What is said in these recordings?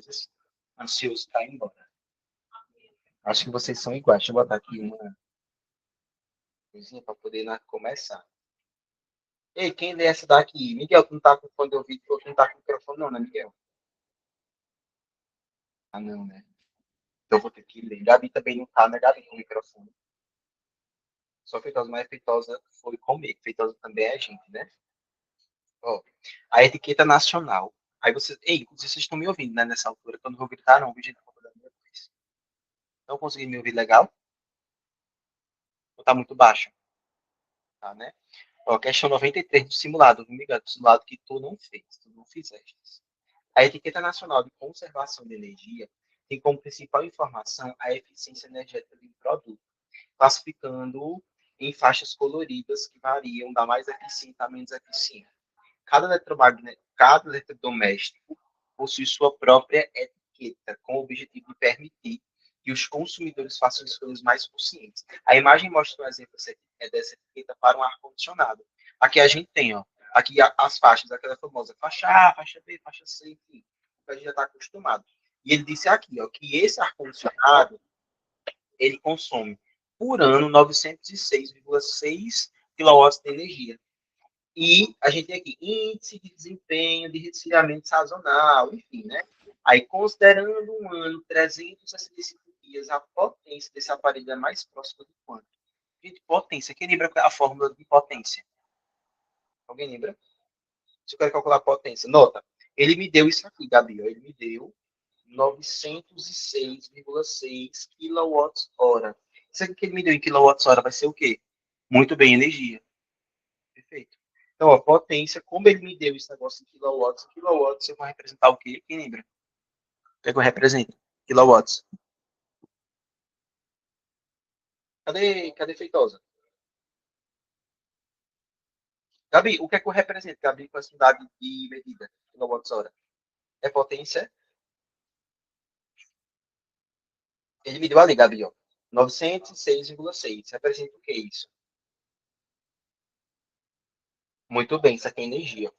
coisas, ansioso para ir embora. Acho que vocês são iguais. Deixa eu botar aqui uma coisinha para poder começar. Ei, quem lê essa daqui? Miguel, tu não tá com fone de ouvido, tu não tá com microfone não, né, Miguel? Ah, não, né? Então eu vou ter que ler. Gabi também não tá, né, Gabi, com o microfone. Só Feitosa, mas Feitosa foi comigo. Feitosa também é a gente, né? Ó, a etiqueta nacional. Aí vocês. Ei, inclusive vocês estão me ouvindo, né, nessa altura, que eu não vou gritar, não, viu, gente? Eu vou dar minha vez. Não consegui me ouvir legal? Ou tá muito baixo? Tá, né? Ó, questão 93 do simulado, viu, Miguel? Do simulado que tu não fez, tu não fizeste. A etiqueta nacional de conservação de energia tem como principal informação a eficiência energética do produto, classificando em faixas coloridas que variam da mais eficiente à menos eficiente. Cada eletrodoméstico possui sua própria etiqueta, com o objetivo de permitir que os consumidores façam escolhas mais conscientes. A imagem mostra um exemplo dessa etiqueta para um ar-condicionado. Aqui a gente tem, ó, aqui as faixas, aquela famosa faixa A, faixa B, faixa C, enfim, a gente já está acostumado. E ele disse aqui, ó, que esse ar-condicionado, ele consome por ano 906,6 kW de energia. E a gente tem aqui índice de desempenho de resfriamento sazonal, enfim, né? Aí, considerando um ano, 365 dias, a potência desse aparelho é mais próxima de quanto? Gente, potência. Quem lembra a fórmula de potência? Alguém lembra? Se eu quero calcular a potência, nota. Ele me deu isso aqui, Gabi. Ele me deu 906,6 kWh. Isso aqui que ele me deu em kWh vai ser o quê? Muito bem, energia. Perfeito. Então, a potência, como ele me deu esse negócio em quilowatts, eu vou representar o quê? Quem lembra? O que é que eu represento? Quilowatts. Cadê Feitosa? Gabi, o que é que eu represento, Gabi, com essa unidade de medida? Quilowatts-hora. É potência? Ele me deu ali, Gabi, ó. 906,6. Representa o que é isso? Muito bem, isso aqui é energia.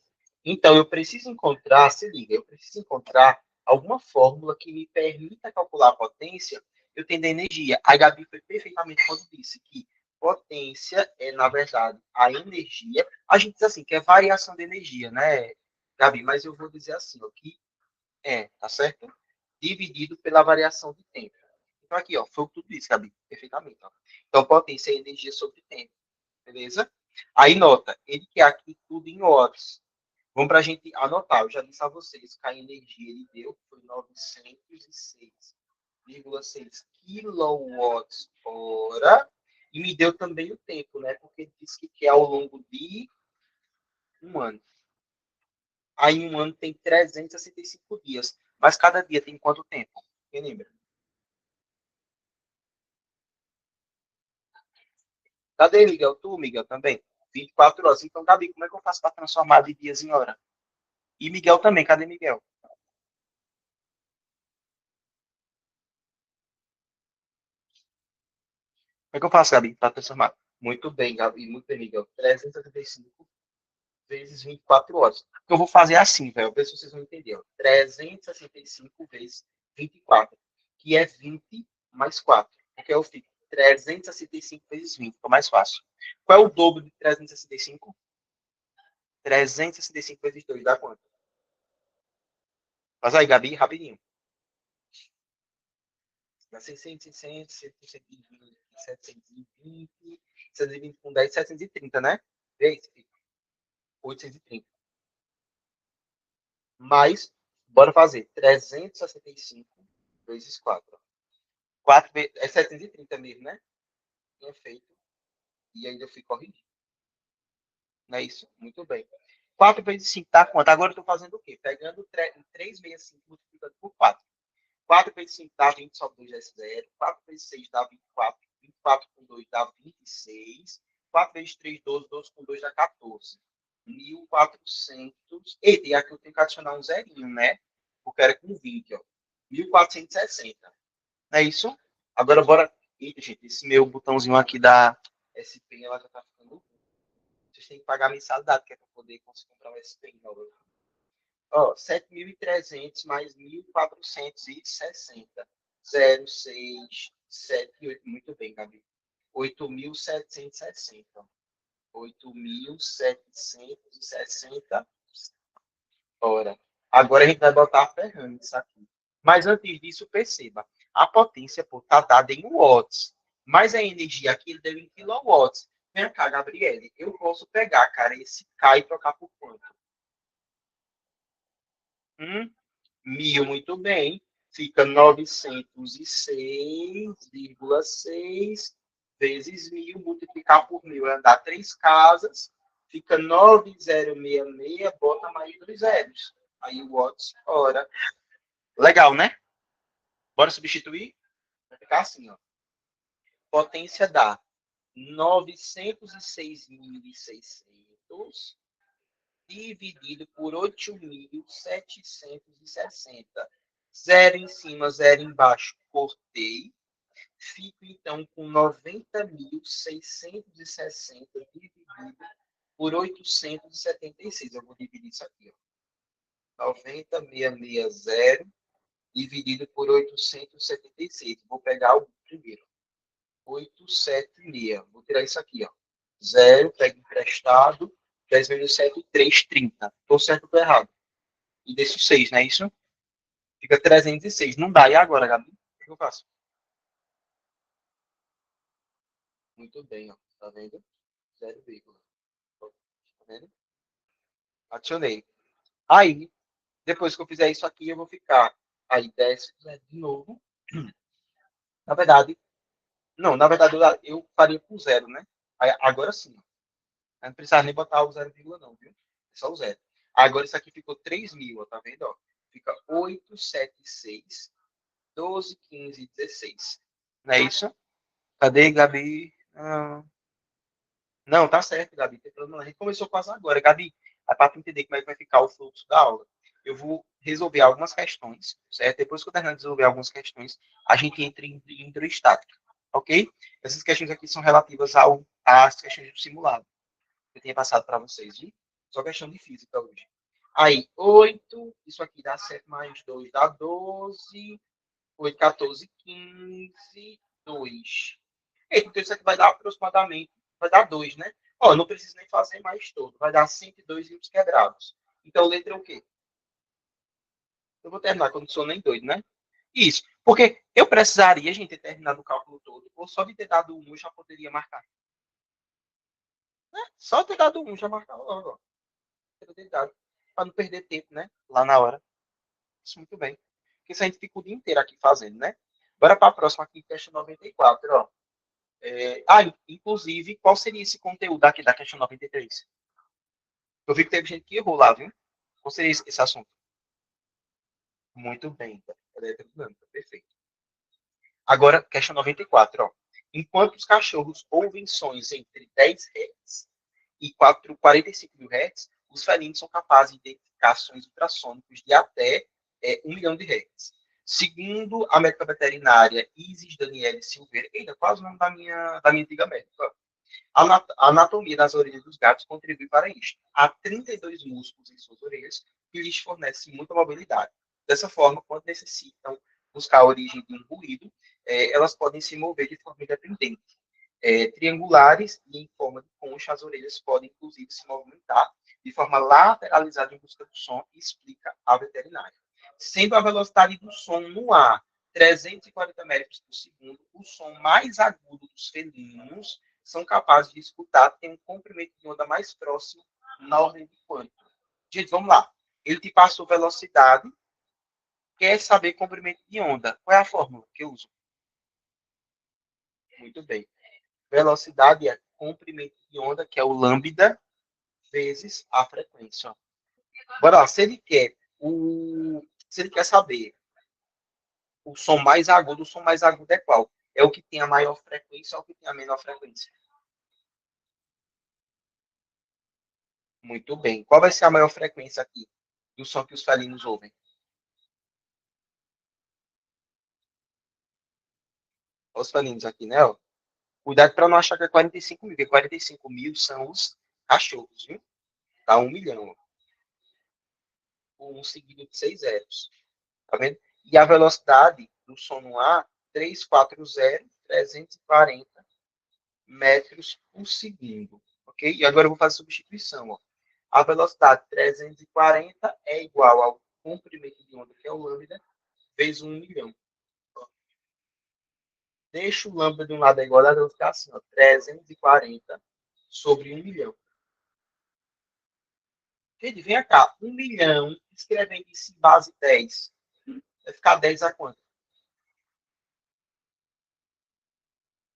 Então, eu preciso encontrar, se liga, eu preciso encontrar alguma fórmula que me permita calcular a potência eu tendo a energia. A Gabi foi perfeitamente quando disse que potência é, na verdade, a energia. A gente diz assim, que é variação de energia, né, Gabi? Mas eu vou dizer assim, ó, que tá certo? Dividido pela variação de tempo. Então, aqui, ó, foi tudo isso, Gabi, perfeitamente. Ó. Então, potência é energia sobre tempo, beleza? Aí, nota, ele quer aqui tudo em horas. Vamos para a gente anotar. Eu já disse a vocês que a energia ele deu foi 906,6 kWh e me deu também o tempo, né? Porque ele disse que é ao longo de um ano. Aí um ano tem 365 dias. Mas cada dia tem quanto tempo? Quem lembra? Cadê, Miguel? Tu, Miguel, também? 24 horas. Então, Gabi, como é que eu faço para transformar de dias em hora? E Miguel também. Cadê Miguel? Como é que eu faço, Gabi, para transformar? Muito bem, Gabi. Muito bem, Miguel. 365 vezes 24 horas. O que eu vou fazer é assim, velho. Ver se vocês vão entender. Ó. 365 vezes 24, que é 20 mais 4. Porque eu fico 365 vezes 20, fica mais fácil. Qual é o dobro de 365? 365 vezes 2 dá quanto? Faz aí, Gabi, rapidinho. Dá 600, 600, 720, 720, 720 com 10, 730, né? Vê isso, 830. Mais, bora fazer 365 vezes 4. 4 vezes, é 730 mesmo, né? Tinha feito. E ainda eu fui corrigido. Não é isso? Muito bem. 4 vezes 5 dá quanto? Agora eu estou fazendo o quê? Pegando 365 multiplicando por 4. 4 vezes 5 dá 20, só 2 é 0. 4 vezes 6 dá 24. 24 com 2 dá 26. 4 vezes 3, 12. 12 com 2 dá 14. 1.400. Eita, e aqui eu tenho que adicionar um zerinho, né? Porque era com 20, ó. 1.460. Não é isso? Agora bora. Eita, gente, esse meu botãozinho aqui da SP, ela já tá ficando. Vocês têm que pagar a mensalidade, que é para poder conseguir comprar um SP nova. Ó, 7.300 mais 1.460. 0,678. Muito bem, Gabi. 8.760. 8.760. Ora. Agora a gente vai botar ferrando isso aqui. Mas antes disso, perceba. A potência está dada em watts. Mas a energia aqui ele deu em kilowatts. Vem cá, Gabriele. Eu posso pegar, cara, esse K e trocar por quanto? 1.000, muito bem. Fica 906,6 vezes 1.000, multiplicar por 1.000, é dar 3 casas, fica 9.066, bota mais 2 zeros. Aí o watts hora. Legal, né? Bora substituir? Vai ficar assim, ó. Potência dá 906.600 dividido por 8.760. Zero em cima, zero embaixo, cortei. Fico, então, com 90.660 dividido por 876. Eu vou dividir isso aqui. Ó. 90.660 dividido por 876. Vou pegar o primeiro. 876. Vou tirar isso aqui. Ó. Zero, pego emprestado. 10 menos 7, 330. Estou certo ou estou errado? E desse 6, não é isso? Fica 306. Não dá. E agora, Gabi? O que eu faço? Muito bem, ó. Tá vendo? 0, tá vendo? Adicionei. Aí, depois que eu fizer isso aqui, eu vou ficar. Aí desce de novo. Na verdade, não, na verdade eu faria com zero, né? Aí, agora sim. Não precisava nem botar o 0, não, viu? É só o zero. Agora isso aqui ficou 3.000, ó, tá vendo? Ó? Fica 876, 12, 15, 16. Não é isso? Cadê, Gabi? Não, tá certo, Gabi. Tem problema. A gente começou quase agora. Gabi, é para tu entender como é que vai ficar o fluxo da aula. Eu vou resolver algumas questões, certo? Depois que eu terminar de resolver algumas questões, a gente entra em hidrostática, ok? Essas questões aqui são relativas às questões do simulado que eu tinha passado para vocês, viu? Só questão de física hoje. Aí, 8, isso aqui dá 7 mais 2 dá 12, 8, 14, 15, 2. Então, isso aqui vai dar aproximadamente, vai dar 2, né? Ó, não preciso nem fazer mais todo. Vai dar 102 rios quebrados. Então, letra é o quê? Eu vou terminar, que eu não sou nem doido, né? Isso. Porque eu precisaria, gente, ter terminado o cálculo todo, ou só de ter dado 1 eu já poderia marcar. Né? Só ter dado 1 já marcava logo. Para não perder tempo, né? Lá na hora. Isso muito bem. Porque isso a gente fica o dia inteiro aqui fazendo, né? Bora para a próxima aqui, questão 94, ó. Inclusive, qual seria esse conteúdo aqui da questão 93? Eu vi que teve gente que errou lá, viu? Qual seria esse assunto? Muito bem, tá? Perfeito. Agora, questão 94, ó. Enquanto os cachorros ouvem sons entre 10 Hz e 45 mil Hz, os felinos são capazes de identificar sons ultrassônicos de até 1 milhão de Hz. Segundo a médica veterinária Isis Daniele Silveira, ainda quase o nome da minha antiga médica, a anatomia das orelhas dos gatos contribui para isto. Há 32 músculos em suas orelhas que lhes fornecem muita mobilidade. Dessa forma, quando necessitam buscar a origem de um ruído, elas podem se mover de forma independente. Triangulares e em forma de concha, as orelhas podem, inclusive, se movimentar de forma lateralizada em busca do som, explica a veterinária. Sendo a velocidade do som no ar 340 metros por segundo, o som mais agudo dos felinos são capazes de escutar tem um comprimento de onda mais próximo na ordem de quanto? Gente, vamos lá. Ele te passou velocidade, quer saber comprimento de onda. Qual é a fórmula que eu uso? Muito bem. Velocidade é comprimento de onda, que é o lambda, vezes a frequência. Bora lá. Se ele quer saber o som mais agudo é qual? É o que tem a maior frequência ou o que tem a menor frequência? Muito bem. Qual vai ser a maior frequência aqui do som que os felinos ouvem? Os felinos aqui, né? Ó. Cuidado para não achar que é 45 mil, porque 45 mil são os cachorros, viu? Tá 1 milhão. um seguido de 6 zeros. Tá vendo? E a velocidade do som no ar, 340 metros por segundo. Ok? E agora eu vou fazer substituição. Ó. A velocidade 340 é igual ao comprimento de onda, que é o lambda, vezes 1 milhão. Deixa o lambda de um lado igual, vai ficar assim, ó, 340 sobre 1 milhão. Gente, vem cá, 1 milhão, escrevendo isso em base 10. Vai ficar 10 a quanto?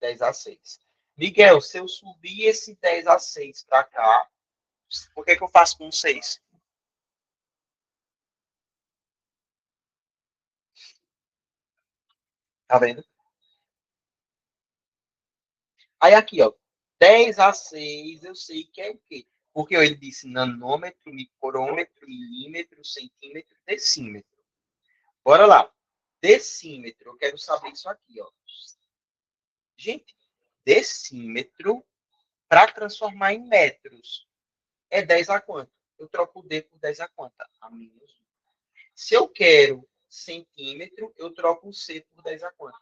10 a 6. Miguel, se eu subir esse 10 a 6 para cá, por que eu faço com 6? Tá vendo? Aí aqui, ó, 10 a 6, eu sei que é o quê? Porque ele disse nanômetro, micrômetro, milímetro, centímetro, decímetro. Bora lá. Decímetro, eu quero saber isso aqui, ó. Gente, decímetro, para transformar em metros, é 10 a quanto? Eu troco o D por 10 a quanto? A menos 1. Se eu quero centímetro, eu troco o C por 10 a quanto?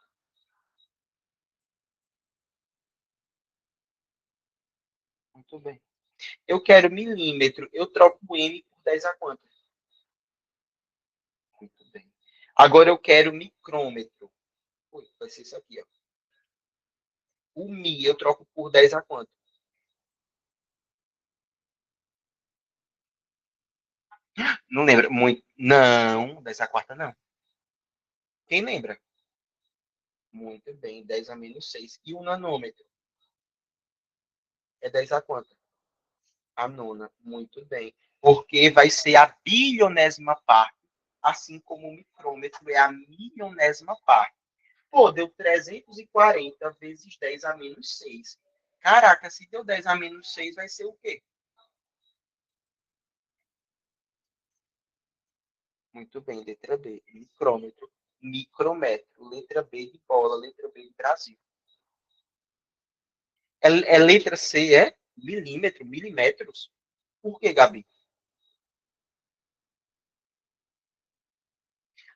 Muito bem. Eu quero milímetro, eu troco o M por 10 a quanto? Muito bem. Agora eu quero micrômetro. Ui, vai ser isso aqui, ó. O Mi eu troco por 10 a quanto? Não lembra muito. Não, 10 a quarta não. Quem lembra? Muito bem, 10 a menos 6. E o nanômetro? É 10 a quanto? A nona. Muito bem. Porque vai ser a bilionésima parte, assim como o micrômetro é a milionésima parte. Pô, deu 340 vezes 10 a menos 6. Caraca, se deu 10 a menos 6, vai ser o quê? Muito bem, letra B. Micrômetro, micrômetro. Letra B de bola, letra B de Brasil. É letra C, é? Milímetro, milímetros. Por que, Gabi?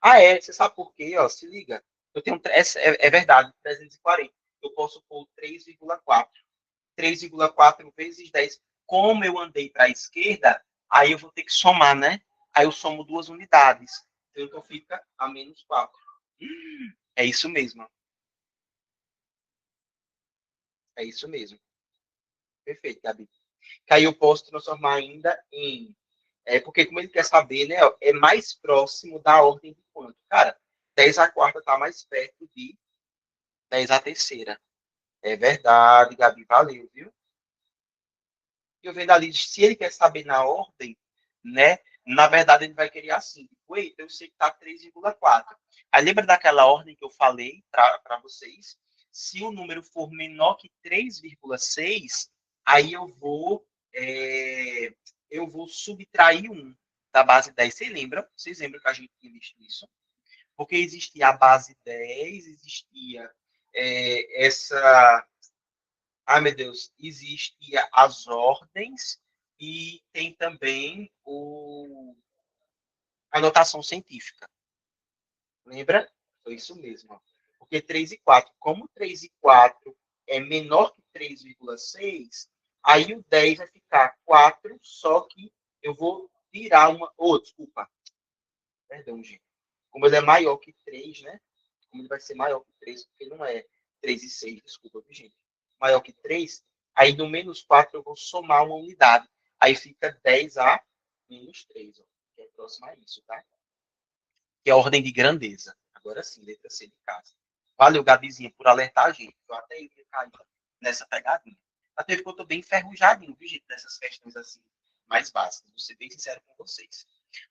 Ah, é. Você sabe por quê? Ó, se liga. Eu tenho, é verdade, 340. Eu posso pôr 3,4. 3,4 vezes 10. Como eu andei para a esquerda, aí eu vou ter que somar, né? Aí eu somo duas unidades. Então fica a menos 4. É isso mesmo. É isso mesmo. Perfeito, Gabi. Que aí eu posso transformar ainda em. Porque, como ele quer saber, né? É mais próximo da ordem de quanto? Cara, 10 a quarta está mais perto de 10 a terceira. É verdade, Gabi, valeu, viu? E eu vendo ali, se ele quer saber na ordem, né? Na verdade, ele vai querer assim. Eita, eu sei que está 3,4. Aí lembra daquela ordem que eu falei para vocês? Se o número for menor que 3,6, aí eu vou subtrair um da base 10. Vocês lembram? Vocês lembram que a gente tinha visto isso? Porque existia a base 10, existia essa. Ai, meu Deus, existia as ordens e tem também a notação científica. Lembra? Foi isso mesmo. Ó. Porque 3 e 4, como 3 e 4 é menor que 3,6, aí o 10 vai ficar 4, só que eu vou tirar uma. Oh, desculpa. Perdão, gente. Como ele é maior que 3, né? Como ele vai ser maior que 3, porque não é 3 e 6, desculpa, gente. Maior que 3, aí no menos 4 eu vou somar uma unidade. Aí fica 10 a menos 3, ó, que é próximo a isso, tá? Que é a ordem de grandeza. Agora sim, letra C de casa. Valeu, Gabizinha, por alertar a gente. Eu até ia cair nessa pegadinha. Até porque eu tô bem enferrujadinho, viu, gente, dessas questões assim, mais básicas. Vou ser bem sincero com vocês.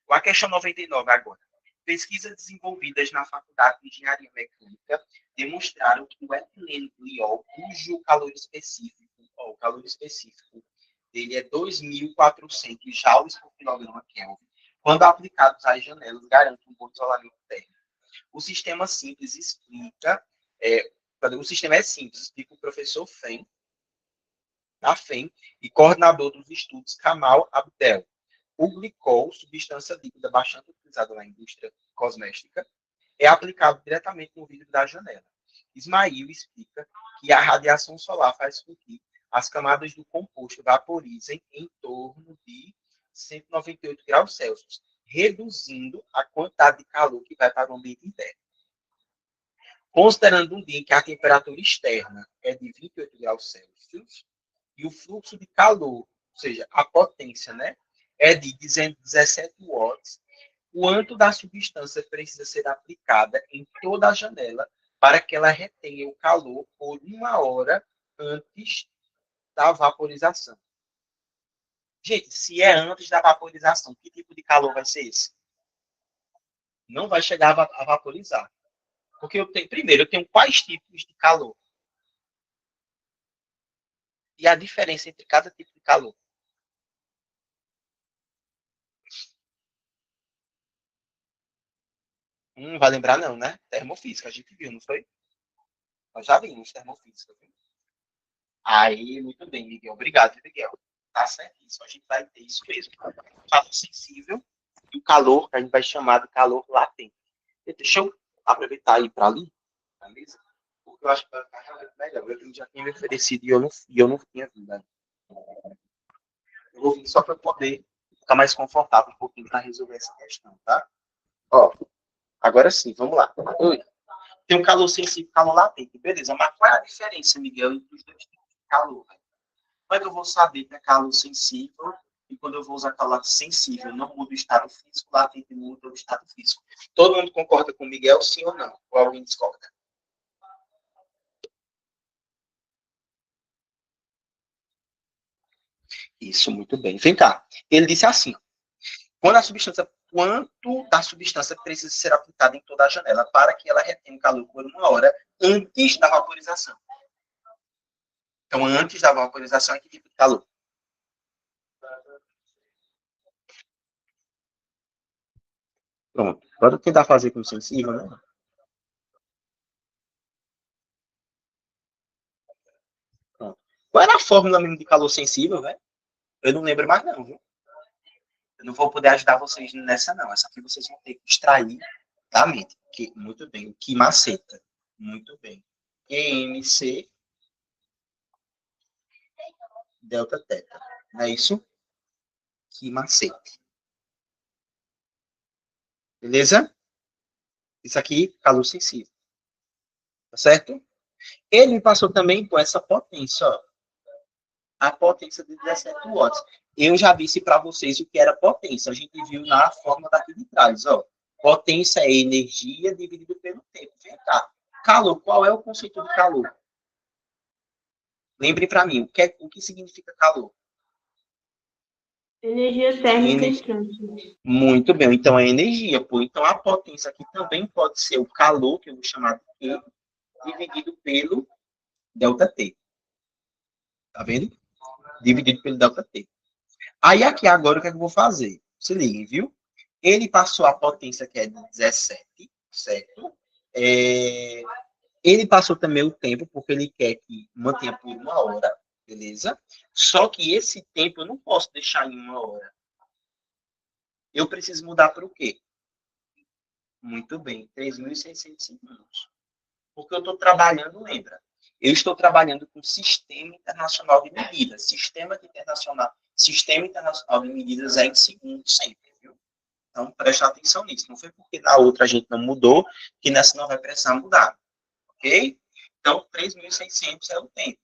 A questão 99 agora. Pesquisas desenvolvidas na Faculdade de Engenharia Mecânica demonstraram que o etileno gliol, cujo calor específico, ó, o calor específico dele é 2.400 joules por quilograma Kelvin, quando aplicados às janelas, garante um bom isolamento térmico. O sistema simples explica, o sistema é simples, explica o professor da FEM e coordenador dos estudos Kamal Abdel. o glicol, substância líquida bastante utilizada na indústria cosmética, é aplicado diretamente no vidro da janela. Ismail explica que a radiação solar faz com que as camadas do composto vaporizem em torno de 198 graus Celsius, reduzindo a quantidade de calor que vai para o ambiente interno. Considerando um dia em que a temperatura externa é de 28 graus Celsius e o fluxo de calor, ou seja, a potência, né, é de 17 watts, quanto da substância precisa ser aplicada em toda a janela para que ela retenha o calor por 1 hora antes da vaporização. Gente, se é antes da vaporização, que tipo de calor vai ser esse? Não vai chegar a vaporizar. Porque primeiro, eu tenho quais tipos de calor? E a diferença entre cada tipo de calor? Vai lembrar não, né? Termofísica, a gente viu, não foi? Nós já vimos termofísica. Viu? Aí, muito bem, Miguel. Obrigado, Miguel. Tá certíssimo, a gente vai ter isso mesmo. Calor sensível e o calor que a gente vai chamar de calor latente. Deixa eu aproveitar aí para ali, beleza? Porque eu acho que vai ficar realmente melhor. Eu já tinha me oferecido e eu não tinha vindo. Né? Eu vou vir só para poder ficar mais confortável um pouquinho para resolver essa questão, tá? Ó, agora sim, vamos lá. Oi. Tem um calor sensível e calor latente, beleza. Mas qual é a diferença, Miguel, entre os dois tipos de calor? Como é que eu vou saber que é calor sensível e quando eu vou usar calor sensível não muda o estado físico, latente muda o estado físico? Todo mundo concorda com o Miguel, sim ou não? Ou alguém discorda? Isso, muito bem. Vem cá. Ele disse assim, quanto da substância precisa ser aplicada em toda a janela para que ela retenha calor por 1 hora antes da vaporização. Então, antes da vaporização, é que tipo de calor? Pronto. Agora tentar fazer com sensível, né? Pronto. Qual era a fórmula mesmo de calor sensível, velho? Eu não lembro mais, não, viu? Eu não vou poder ajudar vocês nessa, não. Essa aqui vocês vão ter que extrair da mente. Muito bem. Que maceta. Muito bem. EMC delta teta. Não é isso? Que macete. Beleza? Isso aqui, calor sensível. Tá certo? Ele me passou também com essa potência, ó. A potência de 17 watts. Eu já disse para vocês o que era potência. A gente viu na forma daqui de trás, ó. Potência é energia dividido pelo tempo. Vem cá. Calor, qual é o conceito de calor? Lembre para mim, o que significa calor? Energia térmica instante. Muito bem, então é energia, pô. Então a potência aqui também pode ser o calor, que eu vou chamar de Q, dividido pelo ΔT. Tá vendo? Dividido pelo ΔT. Aí aqui agora o que é que eu vou fazer? Se liguem, viu? Ele passou a potência que é de 17, certo? Ele passou também o tempo, porque ele quer que mantenha por 1 hora, beleza? Só que esse tempo eu não posso deixar em 1 hora. Eu preciso mudar para o quê? Muito bem, 3.600 segundos. Porque eu estou trabalhando, lembra? Eu estou trabalhando com Sistema Internacional de Medidas. Sistema Internacional de Medidas é em segundos sempre, viu? Então, preste atenção nisso. Não foi porque na outra a gente não mudou, que nessa não vai precisar mudar. Ok? Então, 3.600 é o tempo.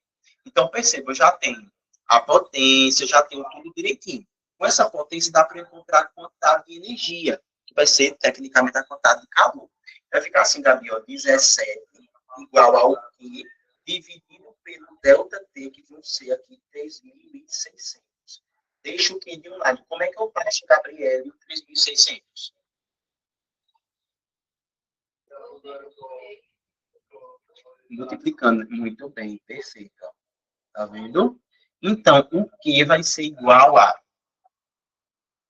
Então, perceba, eu já tenho a potência, já tenho tudo direitinho. Com essa potência, dá para encontrar a quantidade de energia, que vai ser, tecnicamente, a quantidade de calor. Vai ficar assim, Gabi, ó, 17 igual ao Q dividido pelo ΔT, que vão ser aqui 3.600. Deixa o Q de um lado. Como é que eu faço, Gabriel, 3.600? Multiplicando. Muito bem, perfeito. Tá vendo? Então, o Q vai ser igual a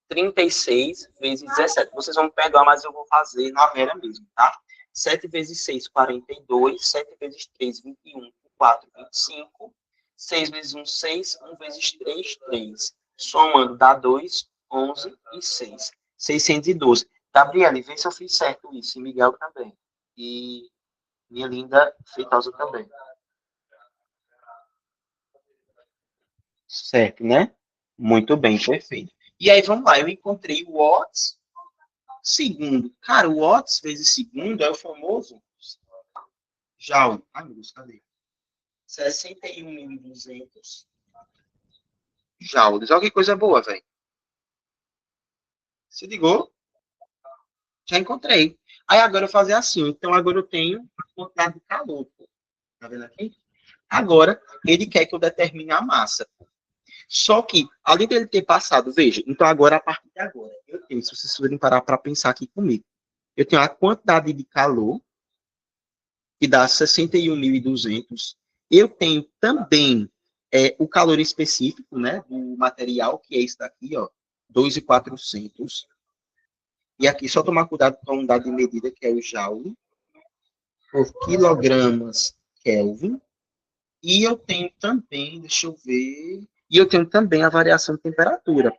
36 vezes 17. Vocês vão me perdoar, mas eu vou fazer na vera mesmo, tá? 7 vezes 6, 42. 7 vezes 3, 21. 4, 25. 6 vezes 1, 6. 1 vezes 3, 3. Somando dá 2. 11 e 6. 612. Gabriele, vê se eu fiz certo isso. E Miguel também. E minha linda Feitosa também. Certo, né? Muito bem, perfeito. E aí, vamos lá. Eu encontrei o watts segundo. Cara, o watts vezes segundo é o famoso joule. Ai, meu Deus, cadê? 61.200 joules. Olha que coisa boa, velho. Se ligou? Já encontrei. Aí agora eu vou fazer assim. Então agora eu tenho a quantidade de calor. Pô. Tá vendo aqui? Agora ele quer que eu determine a massa. Só que, além dele ter passado, veja, então agora, a partir de agora, eu tenho, se vocês forem parar para pensar aqui comigo, eu tenho a quantidade de calor, que dá 61.200. Eu tenho também o calor específico, né, do material, que é esse daqui, ó, 2.400. E aqui, só tomar cuidado com a unidade de medida, que é o joule, por quilogramas Kelvin. E eu tenho também, deixa eu ver, e eu tenho também a variação de temperatura.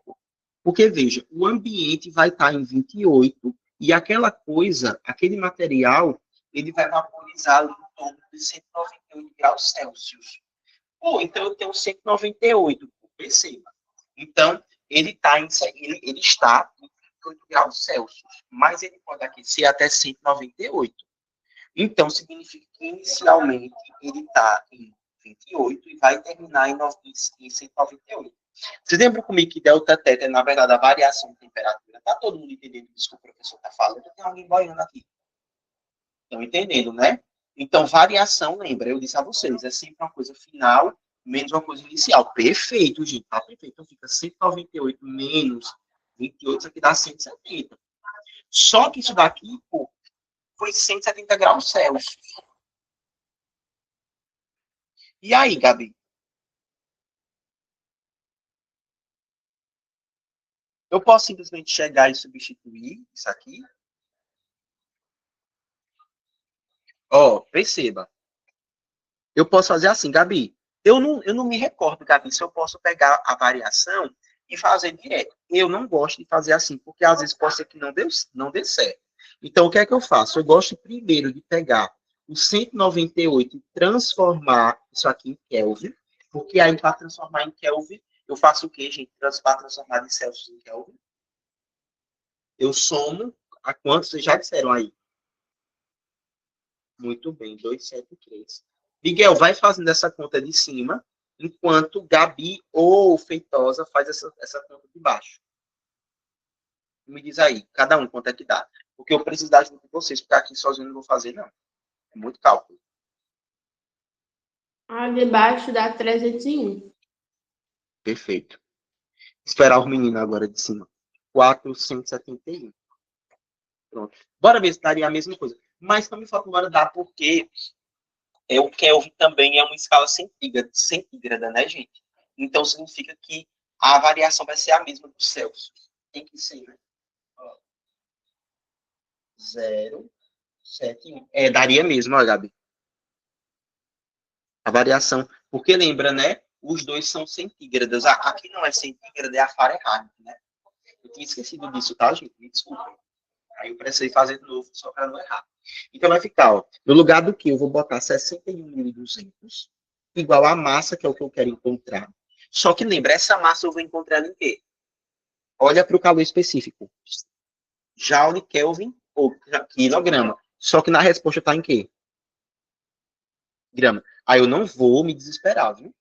Porque, veja, o ambiente vai estar em 28 e aquela coisa, aquele material, ele vai vaporizar ali em torno de 198 graus Celsius. Pô, então eu tenho 198, perceba. Então, ele está em 28 graus Celsius, mas ele pode aquecer até 198. Então, significa que inicialmente ele está em 28 e vai terminar em 198. Você lembra comigo que delta θ é, na verdade, a variação de temperatura? Está todo mundo entendendo isso que o professor está falando? Tem alguém boiando aqui. Estão entendendo, né? Então, variação, lembra, eu disse a vocês, é sempre uma coisa final menos uma coisa inicial. Perfeito, gente. Tá perfeito. Então, fica 198 menos 28, isso aqui dá 170. Só que isso daqui, pô, foi 170 graus Celsius. E aí, Gabi? Eu posso simplesmente chegar e substituir isso aqui? Ó, perceba. Eu posso fazer assim, Gabi. Eu não me recordo, Gabi, se eu posso pegar a variação e fazer direto. Eu não gosto de fazer assim, porque às vezes pode ser que não dê certo. Então, o que é que eu faço? Eu gosto primeiro de pegar o 198 e transformar isso aqui em Kelvin, porque aí para transformar em Kelvin, eu faço o quê, gente? Para transformar de Celsius em Kelvin, eu somo a quantos vocês já disseram aí? Muito bem, 273. Miguel, vai fazendo essa conta de cima, enquanto Gabi ou Feitosa faz essa conta de baixo. Me diz aí, cada um quanto é que dá. Porque eu preciso da ajuda de vocês, porque aqui sozinho eu não vou fazer, não. É muito cálculo. A de baixo dá 301. Perfeito. Esperar os meninos agora de cima. 471. Pronto. Bora ver se daria a mesma coisa. Mas também falta agora dar porque o Kelvin também é uma escala centígrada, né, gente? Então, significa que a variação vai ser a mesma do Celsius. Tem que ser, né? 0,71. Daria mesmo, ó, Gabi. A variação. Porque lembra, né? Os dois são centígradas. Aqui não é centígrada, é a Fahrenheit, né? Eu tinha esquecido disso, tá, gente? Me desculpa. Aí eu precisei fazer de novo, só para não errar. Então vai ficar, ó, no lugar do que eu vou botar 61.200, igual a massa, que é o que eu quero encontrar. Só que lembra, essa massa eu vou encontrar em quê? Olha para o calor específico. Joule, Kelvin ou quilograma. Só que na resposta está em quê? Grama. Aí eu não vou me desesperar, viu?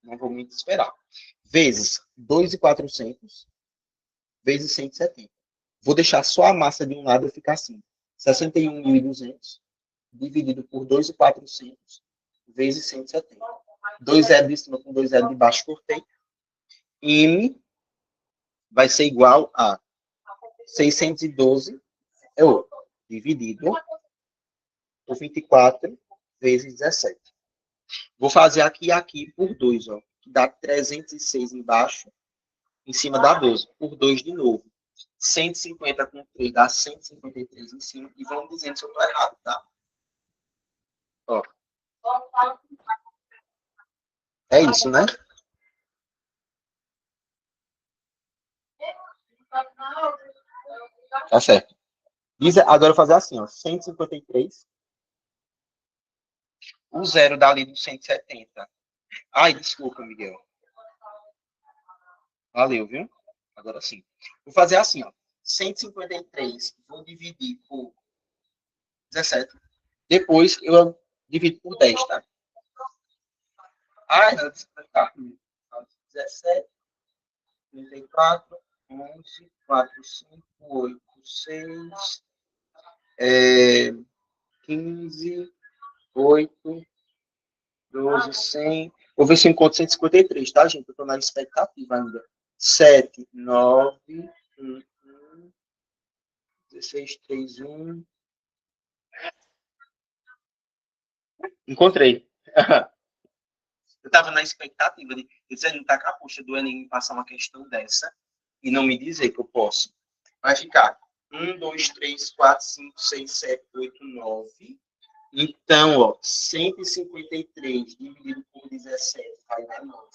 Não vou me desesperar. Vezes 2.400 vezes 170. Vou deixar só a massa de um lado e ficar assim. 61.200 dividido por 2.400 vezes 170. 2 zero de cima com 2 zero de baixo, cortei. M vai ser igual a 612 dividido por 24 vezes 17. Vou fazer aqui e aqui por 2, ó, que dá 306 embaixo, em cima dá 12, por 2 de novo. 150 com 3 dá 153 em cima, e vamos dizendo se eu estou errado, tá? Ó. É isso, né? Tá certo. Agora eu vou fazer assim, ó. 153. O zero dali do 170. Ai, desculpa, Miguel. Valeu, viu? Agora sim. Vou fazer assim, ó. 153, vou dividir por 17. Depois eu divido por 10, tá? Ai, tá. 17, 34, 11, 4, 5, 8, 6, 15, 8, 12, 100. Vou ver se eu encontro 153, tá, gente? Eu tô na expectativa ainda. 7, 9, 1, 1, 16, 3, 1. Encontrei. Eu estava na expectativa de dizer, não tá com a puxa do Enem me passar uma questão dessa e não me dizer que eu posso. Vai ficar 1, 2, 3, 4, 5, 6, 7, 8, 9. Então, ó, 153 dividido por 17 vai dar 9.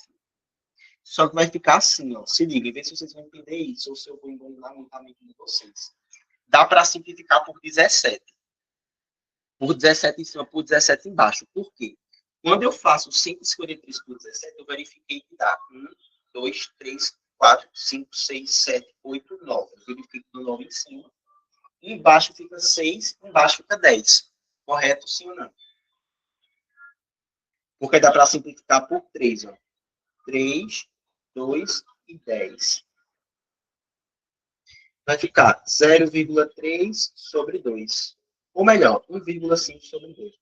Só que vai ficar assim, ó. Se liga, vê se vocês vão entender isso ou se eu vou enganar muito a mente de vocês. Dá para simplificar por 17. Por 17 em cima, por 17 embaixo. Por quê? Quando eu faço 153 por 17, eu verifiquei que dá 1, 2, 3, 4, 5, 6, 7, 8, 9. Eu verifico no 9 em cima. Embaixo fica 6, embaixo fica 10. Correto, sim ou não? Porque dá para simplificar por 3. Ó. 3, 2 e 10. Vai ficar 0,3 sobre 2. Ou melhor, 1,5 sobre 2.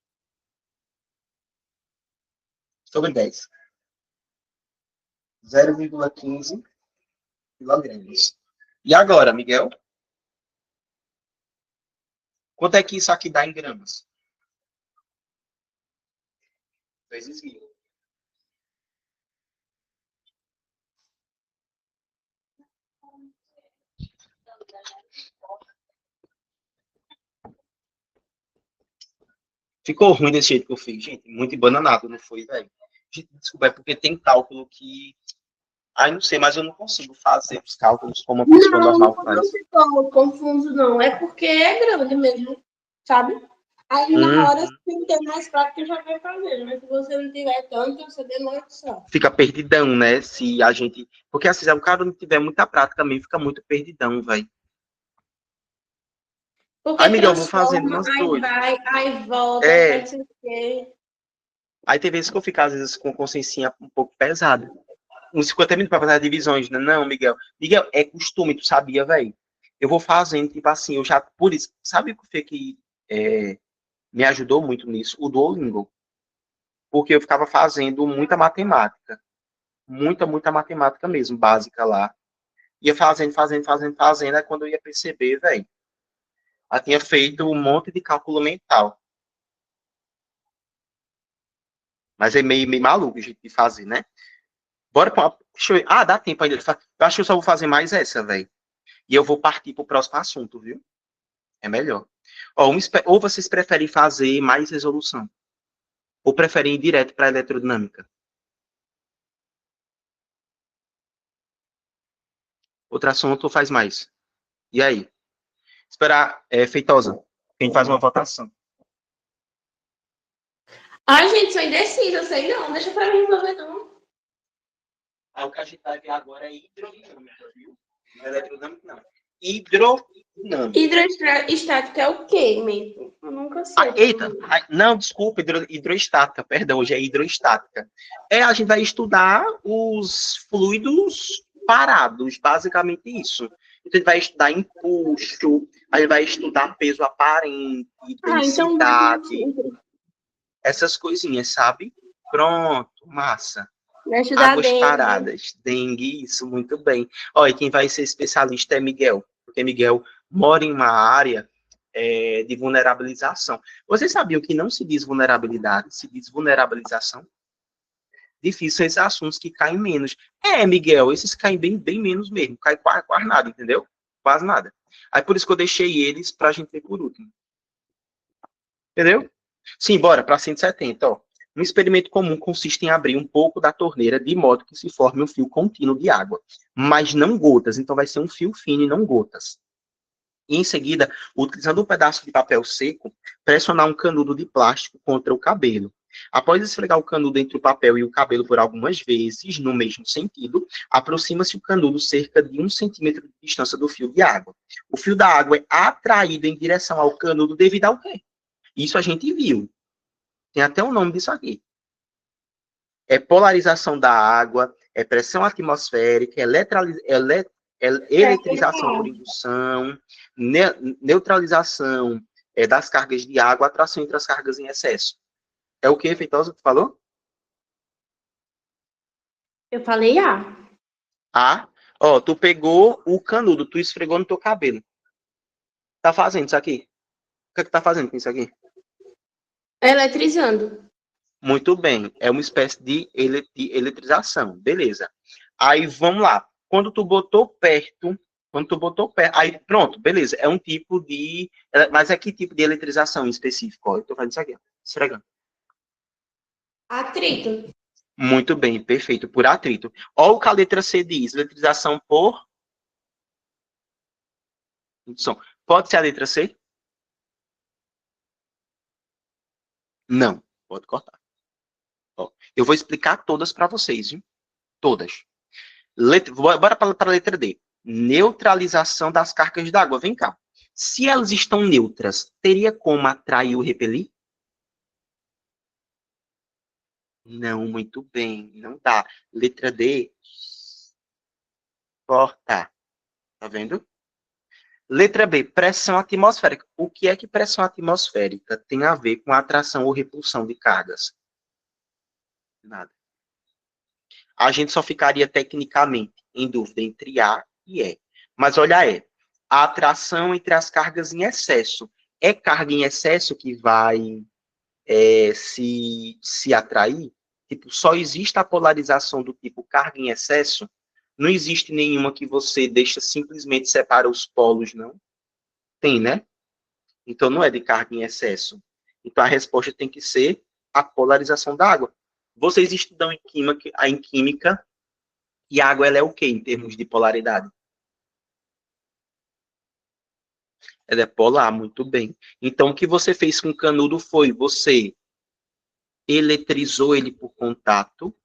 Sobre 10. 0,15 quilogramas. E agora, Miguel? Quanto é que isso aqui dá em gramas? 2,000. Ficou ruim desse jeito que eu fiz, gente. Muito embananado, não foi, velho? Desculpa, é porque tem cálculo que... Ai, não sei, mas eu não consigo fazer os cálculos como uma pessoa normal faz. Não ficou confuso, não. É porque é grande mesmo, sabe? Aí na hora, se você tem mais prática, já vai fazer. Mas se você não tiver tanto, você demora só. Fica perdidão, né? Se a gente... Porque assim, se o cara não tiver muita prática também, fica muito perdidão, velho. Porque Aí, Miguel, eu vou fazendo transforma, umas aí doidas. vai, aí volta, aí É. faz o quê? Aí tem vezes que eu fico, às vezes, com consciência um pouco pesada. Uns 50 minutos para fazer as divisões, né? Não, Miguel. Miguel, é costume, tu sabia, velho? Eu vou fazendo, tipo assim, eu já... Por isso, sabe o que foi que me ajudou muito nisso? O Duolingo. Porque eu ficava fazendo muita matemática. Muita matemática mesmo, básica lá. Ia fazendo. Aí quando eu ia perceber, velho, eu tinha feito um monte de cálculo mental. Mas é meio maluco de fazer, né? Bora pra uma... Ah, dá tempo ainda. Eu acho que eu só vou fazer mais essa, velho. E eu vou partir pro próximo assunto, viu? É melhor. Ó, ou vocês preferem fazer mais resolução? Ou preferem ir direto para eletrodinâmica? Outro assunto faz mais. E aí? Esperar, Feitosa. A gente faz uma votação. Ai, gente, sou indecisa, sei não. Deixa pra mim resolver, não. O que a gente vai ver agora é hidrodinâmica, viu? Não é eletrodinâmica, não. Hidrodinâmica. Hidroestática é o quê mesmo? Eu nunca sei. Eita, não, desculpa, hidroestática, perdão, hoje é hidroestática. A gente vai estudar os fluidos parados, basicamente isso. Então, a gente vai estudar empuxo, a gente vai estudar peso aparente, Então densidade, essas coisinhas, sabe? Pronto, massa. vai estudar Águas dengue. paradas, dengue, isso, muito bem. Olha, quem vai ser especialista é Miguel, porque Miguel mora em uma área de vulnerabilização. Vocês sabiam que não se diz vulnerabilidade, se diz vulnerabilização? Difícil esses assuntos que caem menos. Miguel, esses caem bem menos mesmo, cai quase nada, entendeu? Quase nada. Aí por isso que eu deixei eles pra gente ver por último. Entendeu? Sim, bora, para 170, ó. Um experimento comum consiste em abrir um pouco da torneira de modo que se forme um fio contínuo de água, mas não gotas. Então, vai ser um fio fino e não gotas. E, em seguida, utilizando um pedaço de papel seco, pressionar um canudo de plástico contra o cabelo. Após esfregar o canudo entre o papel e o cabelo por algumas vezes, no mesmo sentido, aproxima-se o canudo cerca de 1 centímetro de distância do fio de água. O fio da água é atraído em direção ao canudo devido ao quê? Isso a gente viu. Tem até o nome disso aqui. É polarização da água, é pressão atmosférica, eletrização por indução, neutralização das cargas de água, atração entre as cargas em excesso. É o que, Feitosa, tu falou? Eu falei A. Ah, ó, tu pegou o canudo, tu esfregou no teu cabelo. Tá fazendo isso aqui? O que é que tá fazendo com isso aqui? Eletrizando. Muito bem, é uma espécie de eletrização, beleza. Aí, vamos lá. Quando tu botou perto, aí pronto, beleza, é um tipo de, mas é que tipo de eletrização em específico? Ó, eu tô fazendo isso aqui, ó, esfregando. Atrito. Muito bem, perfeito, por atrito. Olha o que a letra C diz, eletrização por indução. Pode ser a letra C? Não, pode cortar. Ó, eu vou explicar todas para vocês, viu? Todas. Bora para a letra D. Neutralização das cargas d'água. Vem cá. Se elas estão neutras, teria como atrair ou repelir? Não, muito bem. Não dá. Letra D. Corta. Tá vendo? Letra B. Pressão atmosférica. O que é que pressão atmosférica tem a ver com atração ou repulsão de cargas? Nada. A gente só ficaria tecnicamente em dúvida entre A e E. Mas olha, a atração entre as cargas em excesso. É carga em excesso que vai se atrair? Tipo, só existe a polarização do tipo carga em excesso? Não existe nenhuma que você deixa simplesmente separa os polos, não? Tem, né? Então não é de carga em excesso. Então a resposta tem que ser a polarização da água. Vocês estudam em química e a água ela é o quê em termos de polaridade? Ela é polar, muito bem. Então, o que você fez com o canudo foi, você eletrizou ele por contato.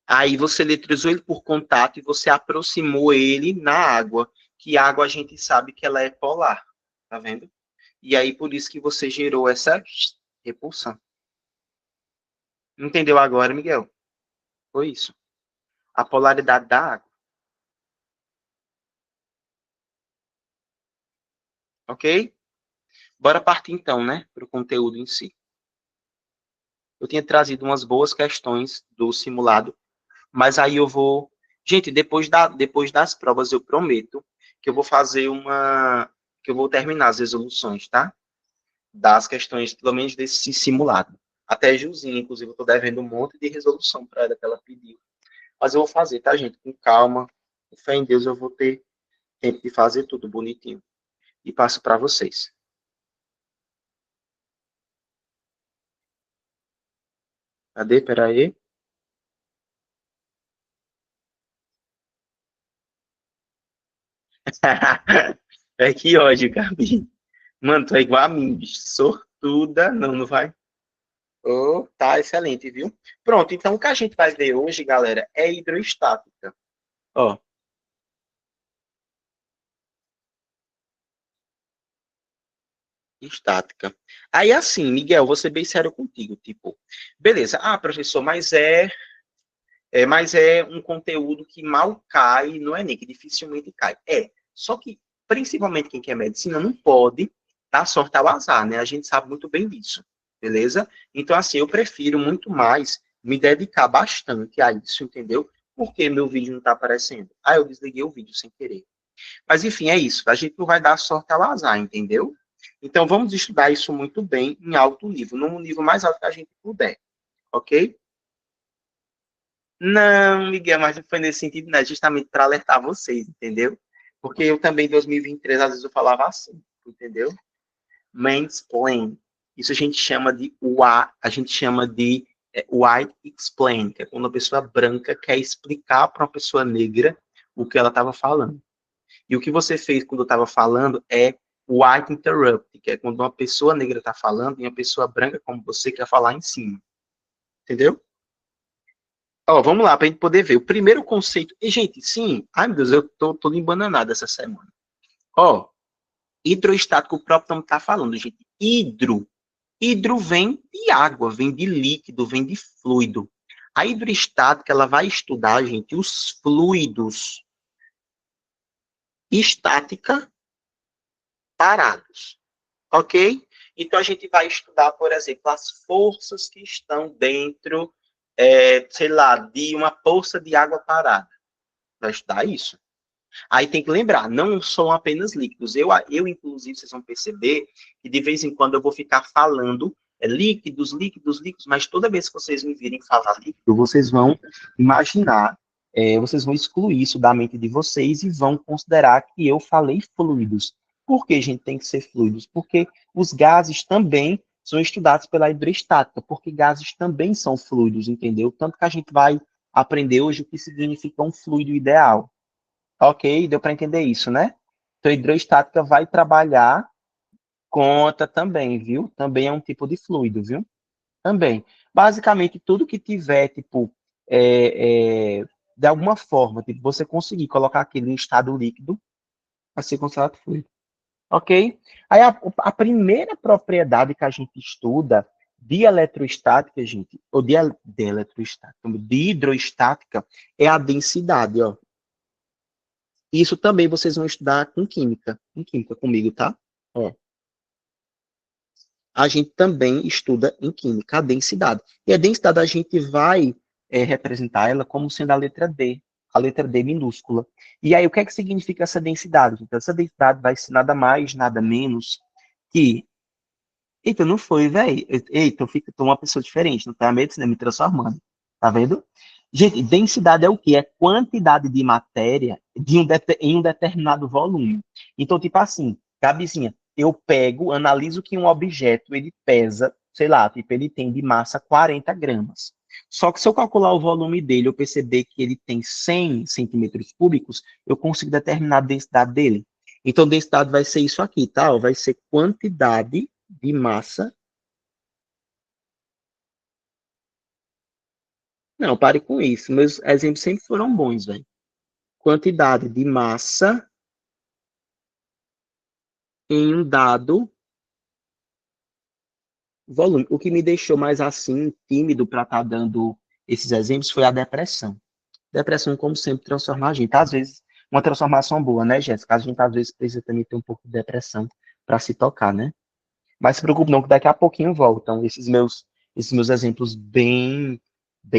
Aí você eletrizou ele por contato e você aproximou ele na água, que a água a gente sabe que ela é polar, tá vendo? E aí por isso que você gerou essa repulsão. Entendeu agora, Miguel? Foi isso. A polaridade da água. Ok? Bora partir então, né, para o conteúdo em si. Eu tinha trazido umas boas questões do simulado, mas aí eu vou... Gente, depois das provas eu prometo que eu vou fazer uma... que eu vou terminar as resoluções, tá? Das questões, pelo menos desse simulado. Até a Gilzinha, inclusive, eu estou devendo um monte de resolução para ela que ela pediu. Mas eu vou fazer, tá, gente? Com calma, com fé em Deus, eu vou ter tempo de fazer tudo bonitinho. E passo para vocês. Cadê? Peraí. É que ódio, Gabi. Mano, tu é igual a mim, bicho. Sortuda. Não, não vai. Oh, tá excelente, viu? Pronto, então o que a gente vai ver hoje, galera, é hidroestática. Ó, estática. Aí assim, Miguel, vou ser bem sério contigo, tipo, beleza, professor, mas é um conteúdo que mal cai no Enem, que dificilmente cai. Só que, principalmente quem quer medicina, não pode dar sorte ao azar, né? A gente sabe muito bem disso, beleza? Então, assim, eu prefiro muito mais me dedicar bastante a isso, entendeu? Porque meu vídeo não está aparecendo. Eu desliguei o vídeo sem querer. Mas, enfim, é isso. A gente não vai dar sorte ao azar, entendeu? Então, vamos estudar isso muito bem em alto nível, no nível mais alto que a gente puder, ok? Não, Miguel, mas não foi nesse sentido, né? Justamente para alertar vocês, entendeu? Porque eu também, em 2023, às vezes eu falava assim. entendeu? Mansplain. Isso a gente chama de white explain, que é quando a pessoa branca quer explicar para uma pessoa negra o que ela estava falando. E o que você fez quando eu estava falando é white interrupt, que é quando uma pessoa negra está falando e uma pessoa branca como você quer falar em cima. Entendeu? Ó, vamos lá, para a gente poder ver. O primeiro conceito. E, gente, sim. Ai, meu Deus, eu tô todo embananado essa semana. Ó, hidroestático, o próprio nome está falando, gente. Hidro vem de água, vem de líquido, vem de fluido. A hidroestática, ela vai estudar, gente, os fluidos estática parados, ok? Então, a gente vai estudar, por exemplo, as forças que estão dentro, sei lá, de uma poça de água parada. Vai estudar isso. Aí tem que lembrar, não são apenas líquidos. Inclusive, vocês vão perceber que de vez em quando eu vou ficar falando líquidos, líquidos, líquidos, mas toda vez que vocês me virem falar líquido, vocês vão imaginar, vocês vão excluir isso da mente de vocês e vão considerar que eu falei fluidos. Por que, gente, tem que ser fluidos? Porque os gases também são estudados pela hidroestática, porque gases também são fluidos, entendeu? Tanto que a gente vai aprender hoje o que significa um fluido ideal. Ok, deu para entender isso, né? Então, a hidroestática vai trabalhar conta também, viu? Também é um tipo de fluido, viu? Também. Basicamente, tudo que tiver, tipo, de alguma forma, tipo, você conseguir colocar aquilo em estado líquido, vai ser considerado fluido. Ok? Aí, a primeira propriedade que a gente estuda de eletrostática, gente, ou de eletrostática, de hidroestática, é a densidade, ó. Isso também vocês vão estudar em química comigo, tá? Ó, a gente também estuda em química a densidade. E a densidade a gente vai representar ela como sendo a letra D minúscula. E aí, o que é que significa essa densidade? Então, essa densidade vai ser nada mais, nada menos que... Eita, não foi, velho. Eita, tô uma pessoa diferente, não tá? A medicina me transformando. Tá vendo? Gente, densidade é o quê? É quantidade de matéria em um determinado volume. Então, tipo assim, Gabizinha, eu pego, analiso que um objeto, ele pesa, sei lá, tipo, ele tem de massa 40 gramas. Só que se eu calcular o volume dele, eu perceber que ele tem 100 centímetros cúbicos, eu consigo determinar a densidade dele. Então, densidade vai ser isso aqui, tá? Vai ser quantidade de massa. Não, pare com isso. Meus exemplos sempre foram bons, velho. Quantidade de massa em um dado volume. O que me deixou mais assim, tímido para estar dando esses exemplos foi a depressão. Depressão, como sempre, transforma a gente. Às vezes, uma transformação boa, né, Jéssica? A gente às vezes precisa também ter um pouco de depressão para se tocar, né? Mas se preocupe não, que daqui a pouquinho voltam esses meus exemplos bem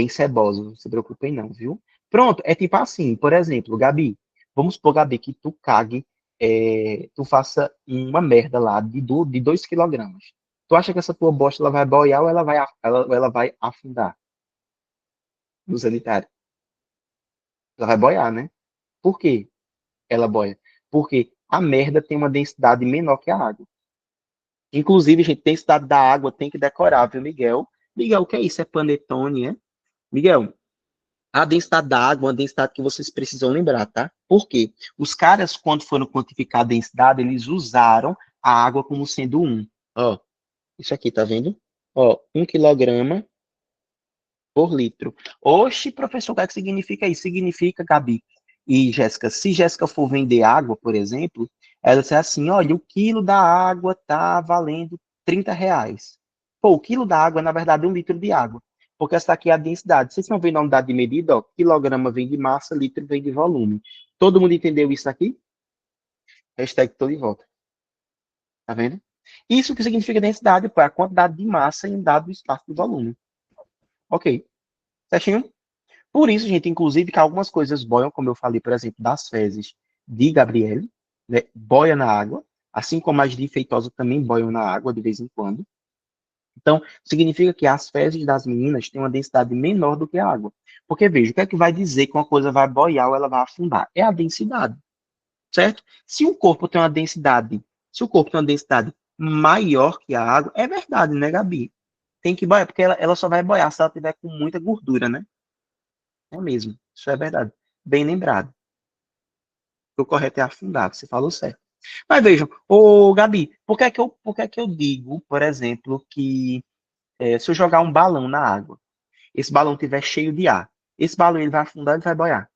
cebosos. Não se preocupem não, viu? Pronto, é tipo assim, por exemplo, Gabi, vamos supor, Gabi, que tu cague, tu faça uma merda lá de 2 quilogramas. Tu acha que essa tua bosta ela vai boiar ou ela vai afundar no sanitário? Ela vai boiar, né? Por quê? Ela boia? Porque a merda tem uma densidade menor que a água. Inclusive, gente, densidade da água tem que decorar, viu, Miguel? Miguel, o que é isso? É panetone, é? Miguel, a densidade da água é uma densidade que vocês precisam lembrar, tá? Por quê? Os caras, quando foram quantificar a densidade, eles usaram a água como sendo um. Ó, isso aqui, tá vendo? Ó, 1 quilograma por litro. Oxe, professor, o que é que significa isso? Significa, Gabi e Jéssica, se Jéssica for vender água, por exemplo, ela diz assim, olha, o quilo da água tá valendo R$ 30. Pô, o quilo da água, na verdade, é 1 litro de água. Porque essa aqui é a densidade. Vocês estão vendo a unidade de medida? Ó, quilograma vem de massa, litro vem de volume. Todo mundo entendeu isso aqui? Hashtag tô de volta. Tá vendo? Isso que significa densidade, pô, é a quantidade de massa em um dado espaço de volume. Ok. Certinho? Por isso, gente, inclusive, que algumas coisas boiam, como eu falei, por exemplo, das fezes de Gabriele, né, boia na água, assim como as de Feitosa também boiam na água de vez em quando. Então, significa que as fezes das meninas têm uma densidade menor do que a água. Porque, veja, o que é que vai dizer que uma coisa vai boiar ou ela vai afundar? É a densidade, certo? Se um corpo tem uma densidade Se o corpo tem uma densidade maior que a água, é verdade, né, Gabi? Tem que boiar, porque ela só vai boiar se ela tiver com muita gordura, né? É mesmo, isso é verdade. Bem lembrado. O correto é afundar, você falou certo. Mas vejam, ô Gabi, por que é que eu digo, por exemplo, que se eu jogar um balão na água, esse balão estiver cheio de ar, esse balão ele vai afundar e vai boiar.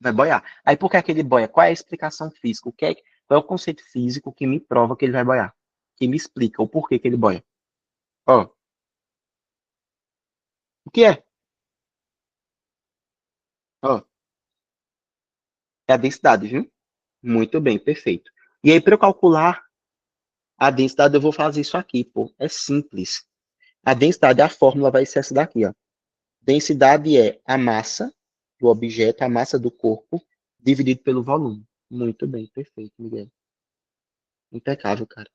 Vai boiar. Aí por que é que ele boia? Qual é a explicação física? Qual é o conceito físico que me prova que ele vai boiar? Que me explica o porquê que ele boia? Ó, o que é? Ó, é a densidade, viu? Muito bem, perfeito. E aí, para eu calcular a densidade, eu vou fazer isso aqui, pô. É simples. A densidade, a fórmula vai ser essa daqui, ó. Densidade é a massa do objeto, a massa do corpo, dividido pelo volume. Muito bem, perfeito, Miguel. Impecável, cara.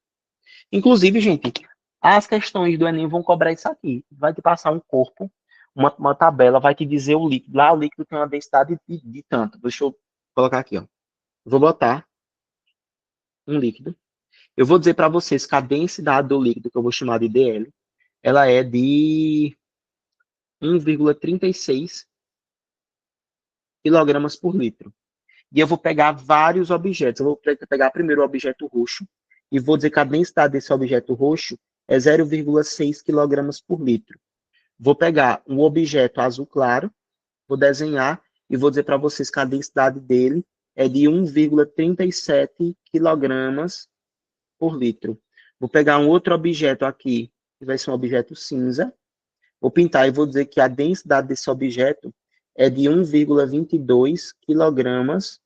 Inclusive, gente, as questões do Enem vão cobrar isso aqui. Vai te passar um corpo, uma tabela, vai te dizer o líquido. Lá o líquido tem uma densidade de tanto. Deixa eu colocar aqui, ó. Vou botar um líquido. Eu vou dizer para vocês que a densidade do líquido, que eu vou chamar de DL, ela é de 1,36 quilogramas por litro. E eu vou pegar vários objetos. Eu vou pegar primeiro o objeto roxo e vou dizer que a densidade desse objeto roxo é 0,6 quilogramas por litro. Vou pegar um objeto azul claro, vou desenhar e vou dizer para vocês que a densidade dele é de 1,37 quilogramas por litro. Vou pegar um outro objeto aqui, que vai ser um objeto cinza. Vou pintar e vou dizer que a densidade desse objeto é de 1,22 quilogramas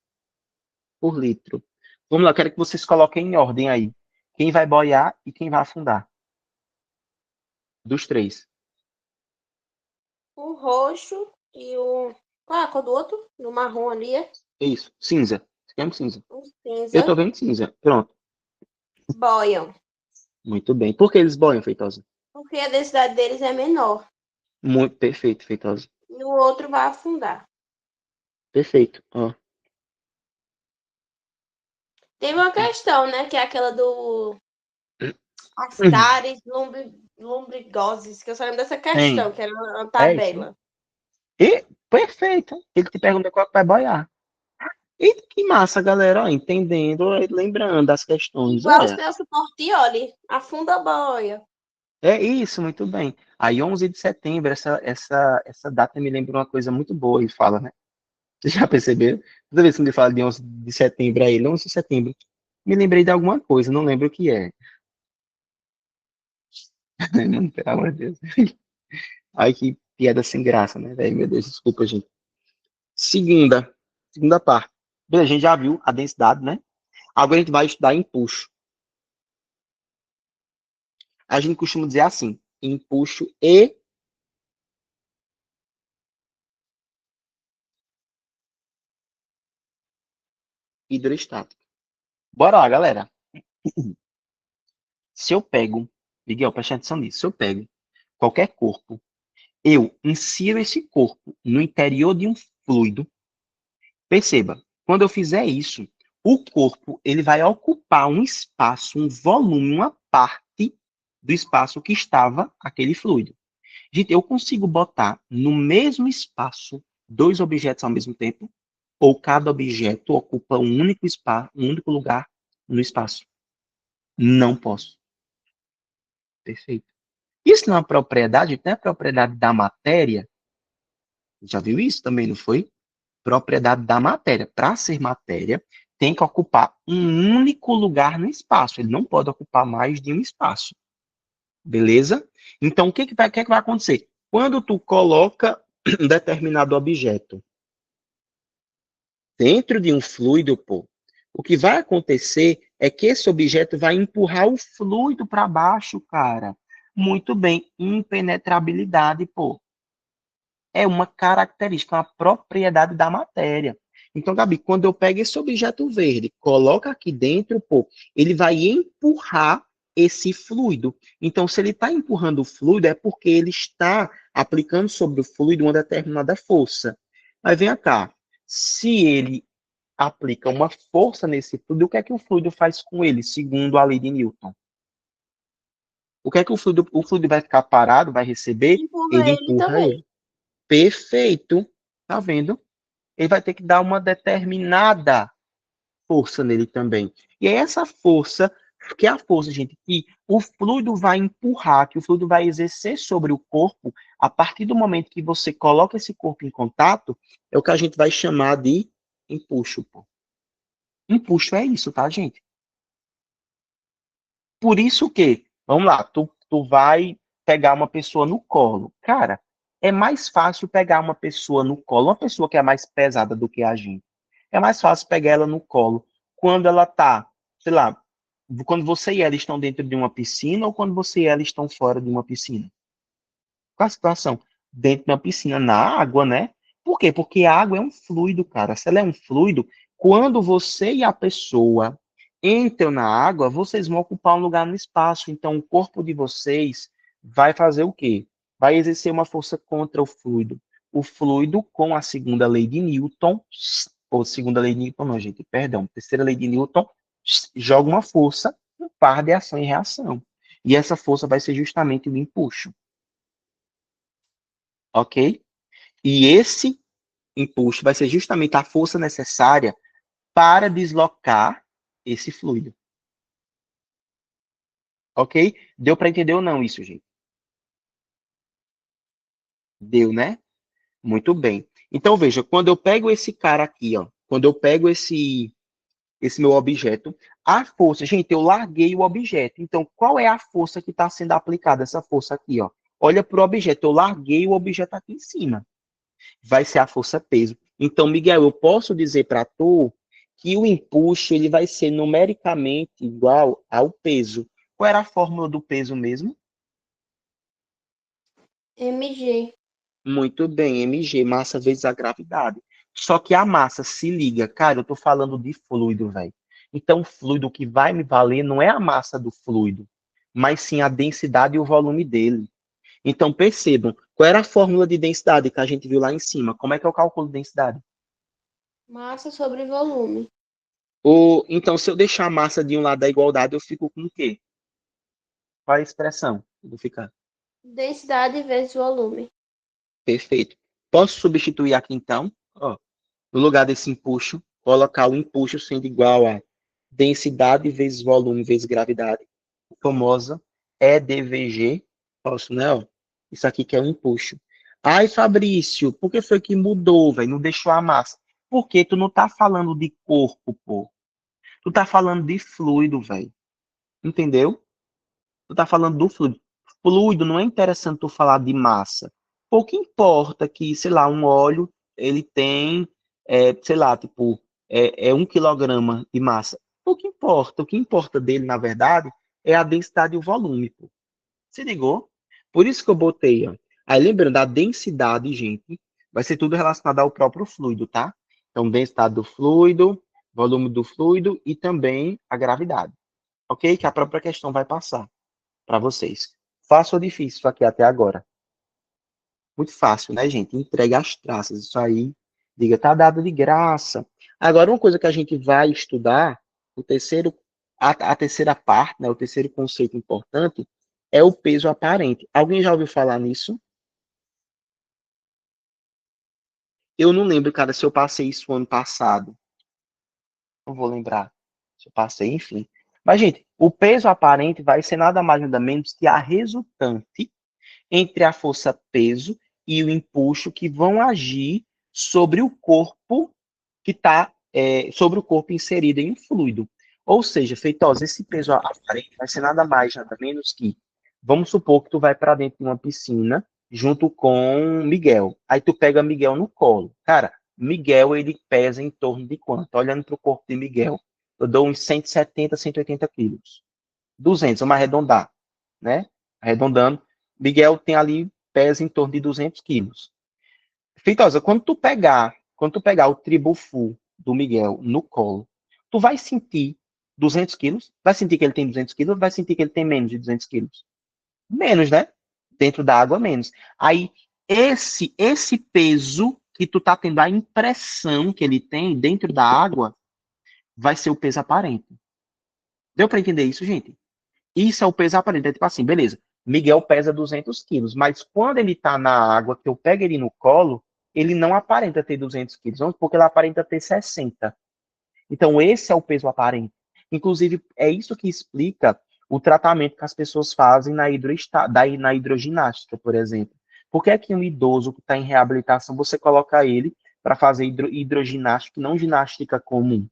por litro. Vamos lá, quero que vocês coloquem em ordem aí. Quem vai boiar e quem vai afundar? Dos três. O roxo e o. Qual é a cor do outro? No marrom ali, é? Isso, cinza. Esquema cinza. O Eu tô cinza. vendo cinza. Pronto. Boiam. Muito bem. Por que eles boiam, Feitosa? Porque a densidade deles é menor. Muito perfeito, Feitosa. E o outro vai afundar. Perfeito. Ó. Teve uma questão, né? Que é aquela do Astares lumbrigoses, que eu só lembro dessa Tem. questão, que era uma É isso. tabela. E, perfeito. Ele te pergunta qual que vai boiar. E que massa, galera, ó, entendendo, lembrando as questões. Igual os Olha, Nelson Portioli, afunda a boia. é isso, muito bem. Aí, 11 de setembro, essa data me lembra uma coisa muito boa, ele fala, né? Você já percebeu? Toda vez que ele fala de 11 de setembro, aí, 11 de setembro, me lembrei de alguma coisa, não lembro o que é. Pelo amor de Deus. Ai, que piada sem graça, né, velho? Meu Deus, desculpa, gente. Segunda parte. Beleza, a gente já viu a densidade, né? Agora a gente vai estudar empuxo. A gente costuma dizer assim, empuxo e hidrostática. Bora lá, galera. Se eu pego, Miguel, preste atenção nisso, se eu pego qualquer corpo, eu insiro esse corpo no interior de um fluido, perceba, quando eu fizer isso, o corpo ele vai ocupar um espaço, um volume, uma parte do espaço que estava aquele fluido. Gente, eu consigo botar no mesmo espaço dois objetos ao mesmo tempo? Ou cada objeto ocupa um único espaço, um único lugar no espaço? Não posso. Perfeito. Isso não é propriedade, não é propriedade da matéria? Já viu isso também, não foi? Propriedade da matéria. Para ser matéria, tem que ocupar um único lugar no espaço. Ele não pode ocupar mais de um espaço. Beleza? Então, o que que vai acontecer? Quando tu coloca um determinado objeto dentro de um fluido, pô, o que vai acontecer é que esse objeto vai empurrar o fluido para baixo, cara. Muito bem, impenetrabilidade, pô. É uma característica, uma propriedade da matéria. Então, Gabi, quando eu pego esse objeto verde, coloco aqui dentro, pô, ele vai empurrar esse fluido. Então, se ele está empurrando o fluido, é porque ele está aplicando sobre o fluido uma determinada força. Mas venha cá, Se ele aplica uma força nesse fluido, o que é que o fluido faz com ele, segundo a lei de Newton? O que é que o fluido vai ficar parado, vai receber? Empurra Ele ele empurra também. ele. Perfeito. Tá vendo? Ele vai ter que dar uma determinada força nele também. E é essa força, que é a força, gente, que o fluido vai empurrar, que o fluido vai exercer sobre o corpo, a partir do momento que você coloca esse corpo em contato, é o que a gente vai chamar de empuxo, pô. Empuxo é isso, tá, gente? Por isso que, vamos lá, tu vai pegar uma pessoa no colo. Cara, é mais fácil pegar uma pessoa no colo, uma pessoa que é mais pesada do que a gente. É mais fácil pegar ela no colo quando ela tá, sei lá, quando você e ela estão dentro de uma piscina ou quando você e ela estão fora de uma piscina. Qual a situação? Dentro da piscina, na água, né? Por quê? Porque a água é um fluido, cara. Se ela é um fluido, quando você e a pessoa entram na água, vocês vão ocupar um lugar no espaço. Então, o corpo de vocês vai fazer o quê? Vai exercer uma força contra o fluido. O fluido, com a segunda lei de Newton, ou segunda lei de Newton, não, gente, perdão, terceira lei de Newton, joga uma força, um par de ação e reação. E essa força vai ser justamente o empuxo. Ok? E esse empuxo vai ser justamente a força necessária para deslocar esse fluido. Ok? Deu para entender ou não isso, gente? Deu, né? Muito bem. Então, veja, quando eu pego esse cara aqui, ó, quando eu pego esse meu objeto, a força, gente, eu larguei o objeto. Então, qual é a força que está sendo aplicada? Essa força aqui, ó. Olha para o objeto, eu larguei o objeto aqui em cima. Vai ser a força peso. Então, Miguel, eu posso dizer para tu que o empuxo ele vai ser numericamente igual ao peso. Qual era a fórmula do peso mesmo? MG. Muito bem, mg, massa vezes a gravidade. Só que a massa, se liga, cara, eu tô falando de fluido, velho. Então, o fluido que vai me valer não é a massa do fluido, mas sim a densidade e o volume dele. Então, percebam, qual era a fórmula de densidade que a gente viu lá em cima? Como é que eu calculo densidade? Massa sobre volume. Ou, então, se eu deixar a massa de um lado da igualdade, eu fico com o quê? Qual é a expressão? Vou ficar. Densidade vezes volume. Perfeito. Posso substituir aqui, então? Ó, no lugar desse empuxo, colocar o empuxo sendo igual a densidade vezes volume vezes gravidade. A famosa EdVG. Posso, né? Ó, isso aqui que é o empuxo. Ai, Fabrício, por que foi que mudou, velho? Não deixou a massa. Porque tu não tá falando de corpo, pô. Tu tá falando de fluido, velho. Entendeu? Tu tá falando do fluido. Fluido não é interessante tu falar de massa. Pouco importa que, sei lá, um óleo, ele tem, sei lá, tipo, é 1 quilograma de massa. Pouco importa. O que importa dele, na verdade, é a densidade e o volume, pô. Se ligou? Por isso que eu botei, ó. Aí lembrando, a densidade, gente, vai ser tudo relacionado ao próprio fluido, tá? Então, densidade do fluido, volume do fluido e também a gravidade. Ok? Que a própria questão vai passar para vocês. Fácil ou difícil isso aqui até agora? Muito fácil, né, gente? Entrega as traças. Isso aí, diga, tá dado de graça. Agora, uma coisa que a gente vai estudar, o terceiro, a terceira parte, né, o terceiro conceito importante, é o peso aparente. Alguém já ouviu falar nisso? Eu não lembro, cara, se eu passei isso ano passado. Não vou lembrar se eu passei, enfim. Mas, gente, o peso aparente vai ser nada mais nada menos que a resultante entre a força peso e o empuxo que vão agir sobre o corpo que está sobre o corpo inserido em um fluido. Ou seja, Feitosa, esse peso aparente vai ser nada mais, nada menos que, vamos supor que tu vai para dentro de uma piscina junto com Miguel. Aí tu pega Miguel no colo. Cara, Miguel, ele pesa em torno de quanto? Olhando para o corpo de Miguel, eu dou uns 170, 180 quilos. 200, vamos arredondar, né? Arredondando. Miguel tem ali, pesa em torno de 200 quilos. Feitosa, quando tu pegar o tribufu do Miguel no colo, tu vai sentir 200 quilos? Vai sentir que ele tem 200 quilos ou vai sentir que ele tem menos de 200 quilos? Menos, né? Dentro da água, menos. Aí, esse peso que tu tá tendo a impressão que ele tem dentro da água vai ser o peso aparente. Deu para entender isso, gente? Isso é o peso aparente. É tipo assim, beleza. Miguel pesa 200 quilos, mas quando ele tá na água, que eu pego ele no colo, ele não aparenta ter 200 quilos, porque ele aparenta ter 60. Então, esse é o peso aparente. Inclusive, é isso que explica o tratamento que as pessoas fazem na hidroginástica, por exemplo. Por que é que um idoso que está em reabilitação, você coloca ele para fazer hidroginástica, não ginástica comum?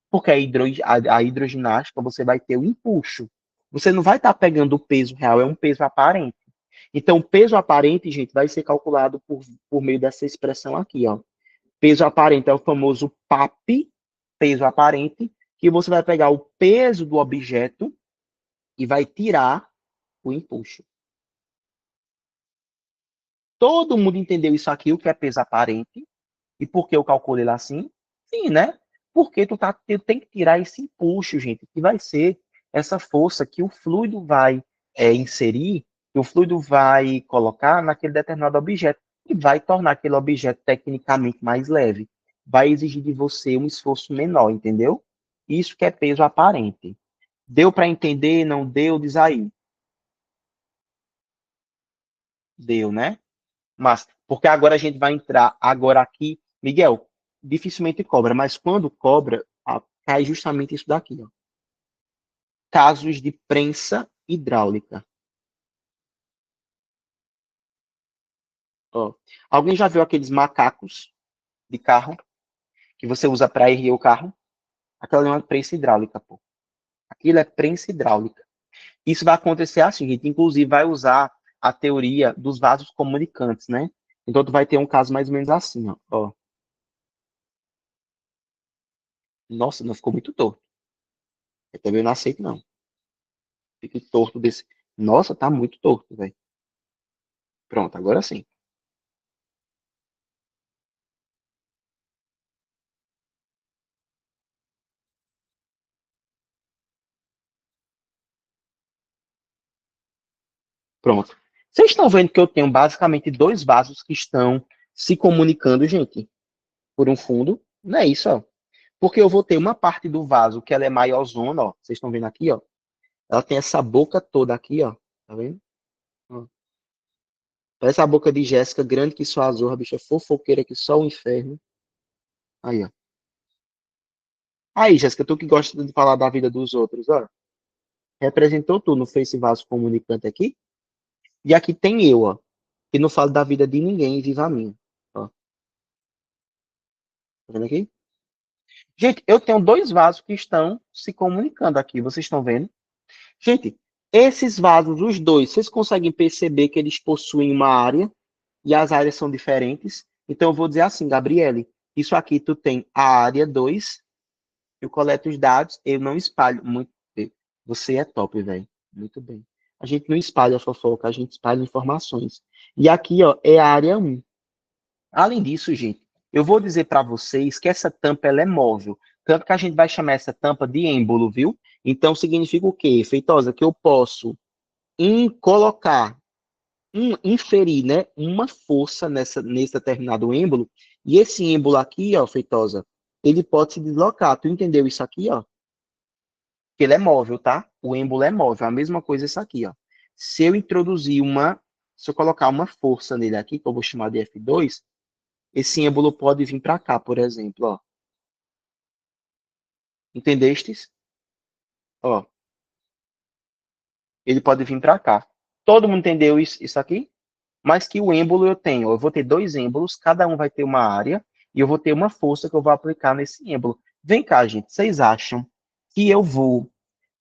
Porque a hidroginástica, você vai ter o empuxo. Você não vai estar pegando o peso real, é um peso aparente. Então, o peso aparente, gente, vai ser calculado por meio dessa expressão aqui, ó. Peso aparente é o famoso PAP, peso aparente, que você vai pegar o peso do objeto e vai tirar o empuxo. Todo mundo entendeu isso aqui, o que é peso aparente, e por que eu calculo ele assim? Sim, né? Porque tu tem que tirar esse empuxo, gente, que vai ser essa força que o fluido vai inserir, que o fluido vai colocar naquele determinado objeto, e vai tornar aquele objeto tecnicamente mais leve. Vai exigir de você um esforço menor, entendeu? Isso que é peso aparente. Deu para entender? Não deu? Diz aí. Deu, né? Mas, porque agora a gente vai entrar agora aqui, Miguel, dificilmente cobra, mas quando cobra, cai justamente isso daqui, ó. Casos de prensa hidráulica. Ó. Alguém já viu aqueles macacos de carro que você usa para erguer o carro? Aquela é uma prensa hidráulica, pô. Aquilo é prensa hidráulica. Isso vai acontecer assim, gente. Inclusive, vai usar a teoria dos vasos comunicantes, né? Então, tu vai ter um caso mais ou menos assim, ó. Nossa, não ficou muito torto. Eu também não aceito, não. Fique torto desse. Nossa, tá muito torto, velho. Pronto, agora sim. Pronto. Vocês estão vendo que eu tenho basicamente dois vasos que estão se comunicando, gente, por um fundo. Não é isso, ó. Porque eu vou ter uma parte do vaso que ela é maiorzona, ó. Vocês estão vendo aqui, ó. Ela tem essa boca toda aqui, ó. Tá vendo? Ó. Parece a boca de Jéssica, grande que só a zorra, bicha fofoqueira que só o inferno. Aí, ó. Aí, Jéssica, tu que gosta de falar da vida dos outros, ó. Representou tu, não fez esse vaso comunicante aqui? E aqui tem eu, ó. Que não falo da vida de ninguém e viva a minha. Ó. Tá vendo aqui? Gente, eu tenho dois vasos que estão se comunicando aqui. Vocês estão vendo? Gente, esses vasos, os dois, vocês conseguem perceber que eles possuem uma área e as áreas são diferentes? Então, eu vou dizer assim, Gabriele, isso aqui tu tem a área 2, eu coleto os dados, eu não espalho. Muito bem. Você é top, velho. Muito bem. A gente não espalha fofoca, a gente espalha informações. E aqui, ó, é a área 1. Além disso, gente, eu vou dizer para vocês que essa tampa ela é móvel. Tanto que a gente vai chamar essa tampa de êmbolo, viu? Então, significa o quê, Feitosa? Que eu posso colocar, inferir, né, uma força nesse determinado êmbolo. E esse êmbolo aqui, ó, Feitosa, ele pode se deslocar. Tu entendeu isso aqui, ó? Que ele é móvel, tá? O êmbolo é móvel. A mesma coisa isso aqui, ó. Se eu introduzir se eu colocar uma força nele aqui, que eu vou chamar de F2, esse êmbolo pode vir para cá, por exemplo, ó. Entendestes? Ó, ele pode vir para cá. Todo mundo entendeu isso aqui? Mas que o êmbolo eu tenho, eu vou ter dois êmbolos, cada um vai ter uma área, e eu vou ter uma força que eu vou aplicar nesse êmbolo. Vem cá, gente, vocês acham que eu vou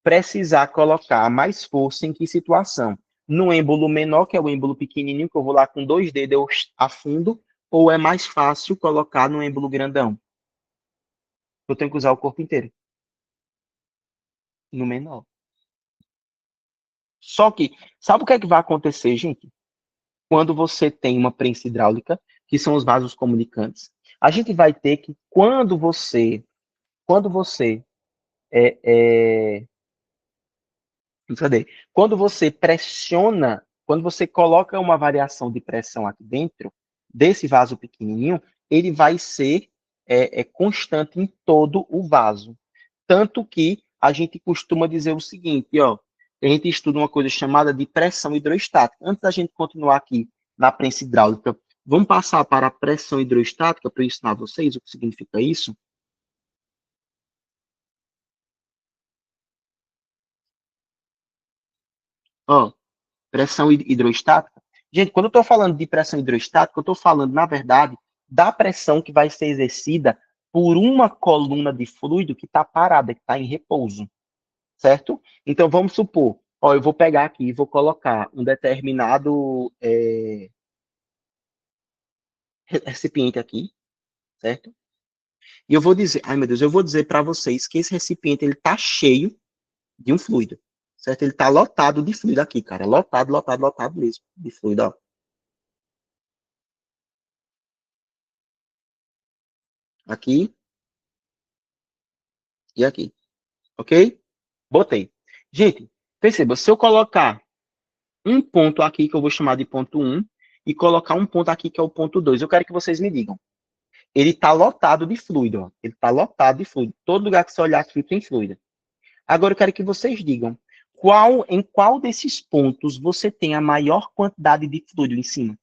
precisar colocar mais força em que situação? No êmbolo menor, que é o êmbolo pequenininho, que eu vou lá com dois dedos, eu afundo, ou é mais fácil colocar no êmbolo grandão? Eu tenho que usar o corpo inteiro. No menor. Só que, sabe o que é que vai acontecer, gente? Quando você tem uma prensa hidráulica, que são os vasos comunicantes, a gente vai ter que, quando você é, é, cadê? Quando você pressiona, quando você coloca uma variação de pressão aqui dentro desse vaso pequenininho, ele vai ser constante em todo o vaso. Tanto que a gente costuma dizer o seguinte, ó, a gente estuda uma coisa chamada de pressão hidrostática. Antes da gente continuar aqui na prensa hidráulica, vamos passar para a pressão hidrostática para eu ensinar vocês o que significa isso? Ó, pressão hidrostática. Gente, quando eu estou falando de pressão hidrostática, eu estou falando, na verdade, da pressão que vai ser exercida por uma coluna de fluido que está parada, que está em repouso, certo? Então, vamos supor, ó, eu vou pegar aqui e vou colocar um determinado recipiente aqui, certo? E eu vou dizer, ai meu Deus, eu vou dizer para vocês que esse recipiente ele está cheio de um fluido, certo? Ele está lotado de fluido aqui, cara, lotado, lotado, lotado mesmo de fluido, ó. Aqui e aqui, ok? Botei. Gente, perceba, se eu colocar um ponto aqui, que eu vou chamar de ponto 1, e colocar um ponto aqui, que é o ponto 2, eu quero que vocês me digam. Ele está lotado de fluido, ó. Ele está lotado de fluido. Todo lugar que você olhar aqui tem fluido. Agora eu quero que vocês digam, em qual desses pontos você tem a maior quantidade de fluido em cima?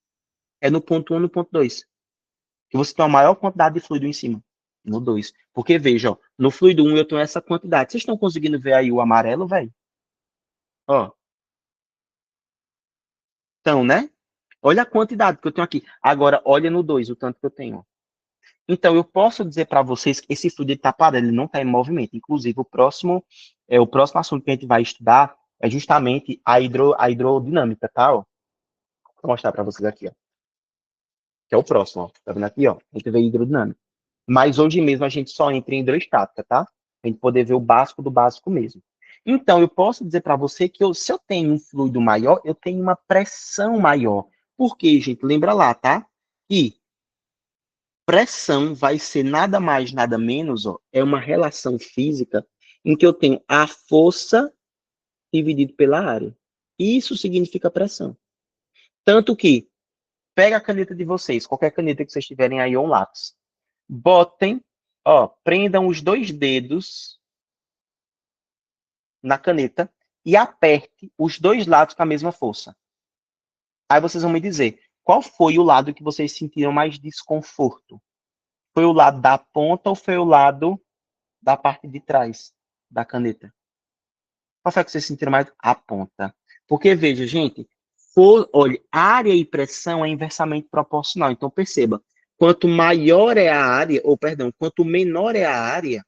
É no ponto 1 ou no ponto 2? Que você tem a maior quantidade de fluido em cima? No 2. Porque, veja, ó, no fluido 1 eu tenho essa quantidade. Vocês estão conseguindo ver aí o amarelo, velho? Ó, então, né? Olha a quantidade que eu tenho aqui. Agora, olha no 2, o tanto que eu tenho. Então, eu posso dizer para vocês que esse fluido está parado, ele não está em movimento. Inclusive, o próximo assunto que a gente vai estudar é justamente a hidrodinâmica, tá? Ó, vou mostrar para vocês aqui, ó. Que é o próximo, ó. Tá vendo aqui, ó? A gente vê hidrodinâmica. Mas hoje mesmo a gente só entra em hidrostática, tá? A gente poder ver o básico do básico mesmo. Então, eu posso dizer para você que se eu tenho um fluido maior, eu tenho uma pressão maior. Por quê, gente? Lembra lá, tá? Que pressão vai ser nada mais, nada menos, ó, é uma relação física em que eu tenho a força dividido pela área. Isso significa pressão. Tanto que, pega a caneta de vocês, qualquer caneta que vocês tiverem aí ou um lápis, botem, ó, prendam os 2 dedos na caneta e aperte os 2 lados com a mesma força. Aí vocês vão me dizer, qual foi o lado que vocês sentiram mais desconforto? Foi o lado da ponta ou foi o lado da parte de trás da caneta? Qual foi que vocês sentiram mais? A ponta. Porque, veja, gente, olha, área e pressão é inversamente proporcional. Então, perceba, quanto maior é a área, ou perdão, quanto menor é a área,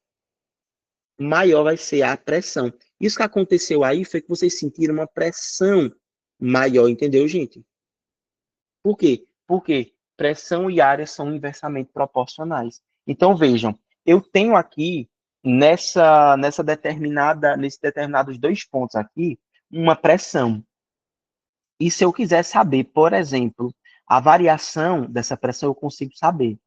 maior vai ser a pressão. Isso que aconteceu aí foi que vocês sentiram uma pressão maior, entendeu, gente? Por quê? Porque pressão e área são inversamente proporcionais. Então, vejam, eu tenho aqui nesses determinados 2 pontos aqui, uma pressão. E se eu quiser saber, por exemplo, a variação dessa pressão, eu consigo saber,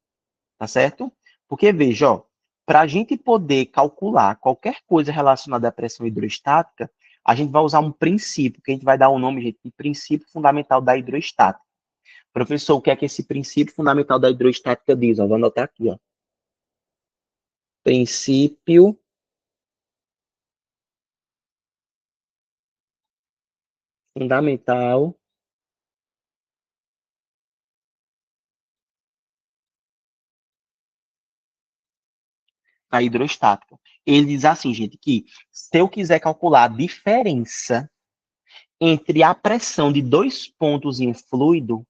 tá certo? Porque, veja, ó, para a gente poder calcular qualquer coisa relacionada à pressão hidrostática, a gente vai usar um princípio, que a gente vai dar o nome, gente, de princípio fundamental da hidrostática. Professor, o que é que esse princípio fundamental da hidrostática diz? Ó, vou anotar aqui, ó. Princípio fundamental da hidrostática. Ele diz assim, gente, que se eu quiser calcular a diferença entre a pressão de 2 pontos em um fluido,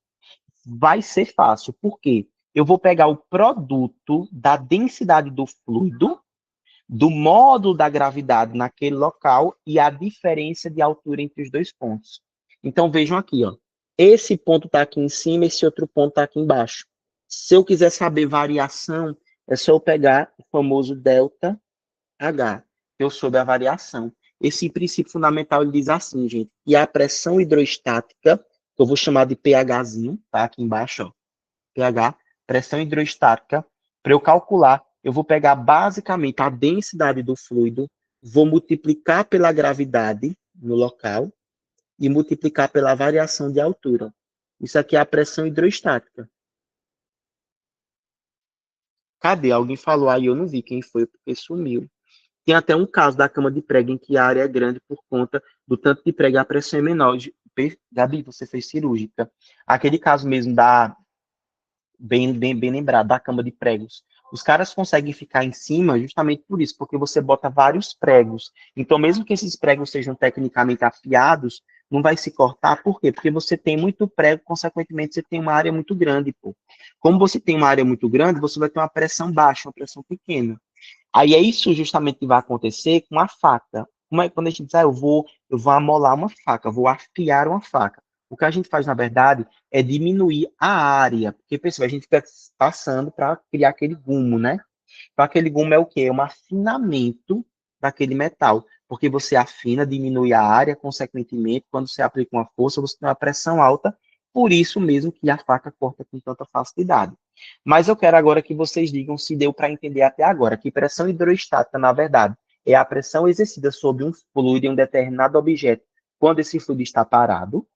vai ser fácil. Por quê? Eu vou pegar o produto da densidade do fluido, do módulo da gravidade naquele local e a diferença de altura entre os 2 pontos. Então, vejam aqui, ó. Esse ponto está aqui em cima, esse outro ponto está aqui embaixo. Se eu quiser saber variação, é só eu pegar o famoso delta H. Eu soube a variação. Esse princípio fundamental ele diz assim, gente, e a pressão hidrostática, que eu vou chamar de pHzinho, tá aqui embaixo, ó, pH, pressão hidrostática, para eu calcular, eu vou pegar basicamente a densidade do fluido, vou multiplicar pela gravidade no local e multiplicar pela variação de altura. Isso aqui é a pressão hidrostática. Cadê? Alguém falou aí, eu não vi quem foi, porque sumiu. Tem até um caso da cama de prego em que a área é grande por conta do tanto de prego e a pressão é menor. Gabi, você fez cirúrgica. Aquele caso mesmo bem lembrado, da cama de pregos. Os caras conseguem ficar em cima justamente por isso, porque você bota vários pregos. Então, mesmo que esses pregos sejam tecnicamente afiados, não vai se cortar. Por quê? Porque você tem muito prego, consequentemente, você tem uma área muito grande, pô. Como você tem uma área muito grande, você vai ter uma pressão baixa, uma pressão pequena. Aí é isso justamente que vai acontecer com a faca. Como é, quando a gente diz, eu vou amolar uma faca, vou afiar uma faca. O que a gente faz, na verdade, é diminuir a área. Porque, pessoal, a gente fica passando para criar aquele gumo, né? Então, aquele gumo é o quê? É um afinamento daquele metal. Porque você afina, diminui a área, consequentemente, quando você aplica uma força, você tem uma pressão alta, por isso mesmo que a faca corta com tanta facilidade. Mas eu quero agora que vocês digam se deu para entender até agora que pressão hidrostática, na verdade, é a pressão exercida sobre um fluido em um determinado objeto quando esse fluido está parado.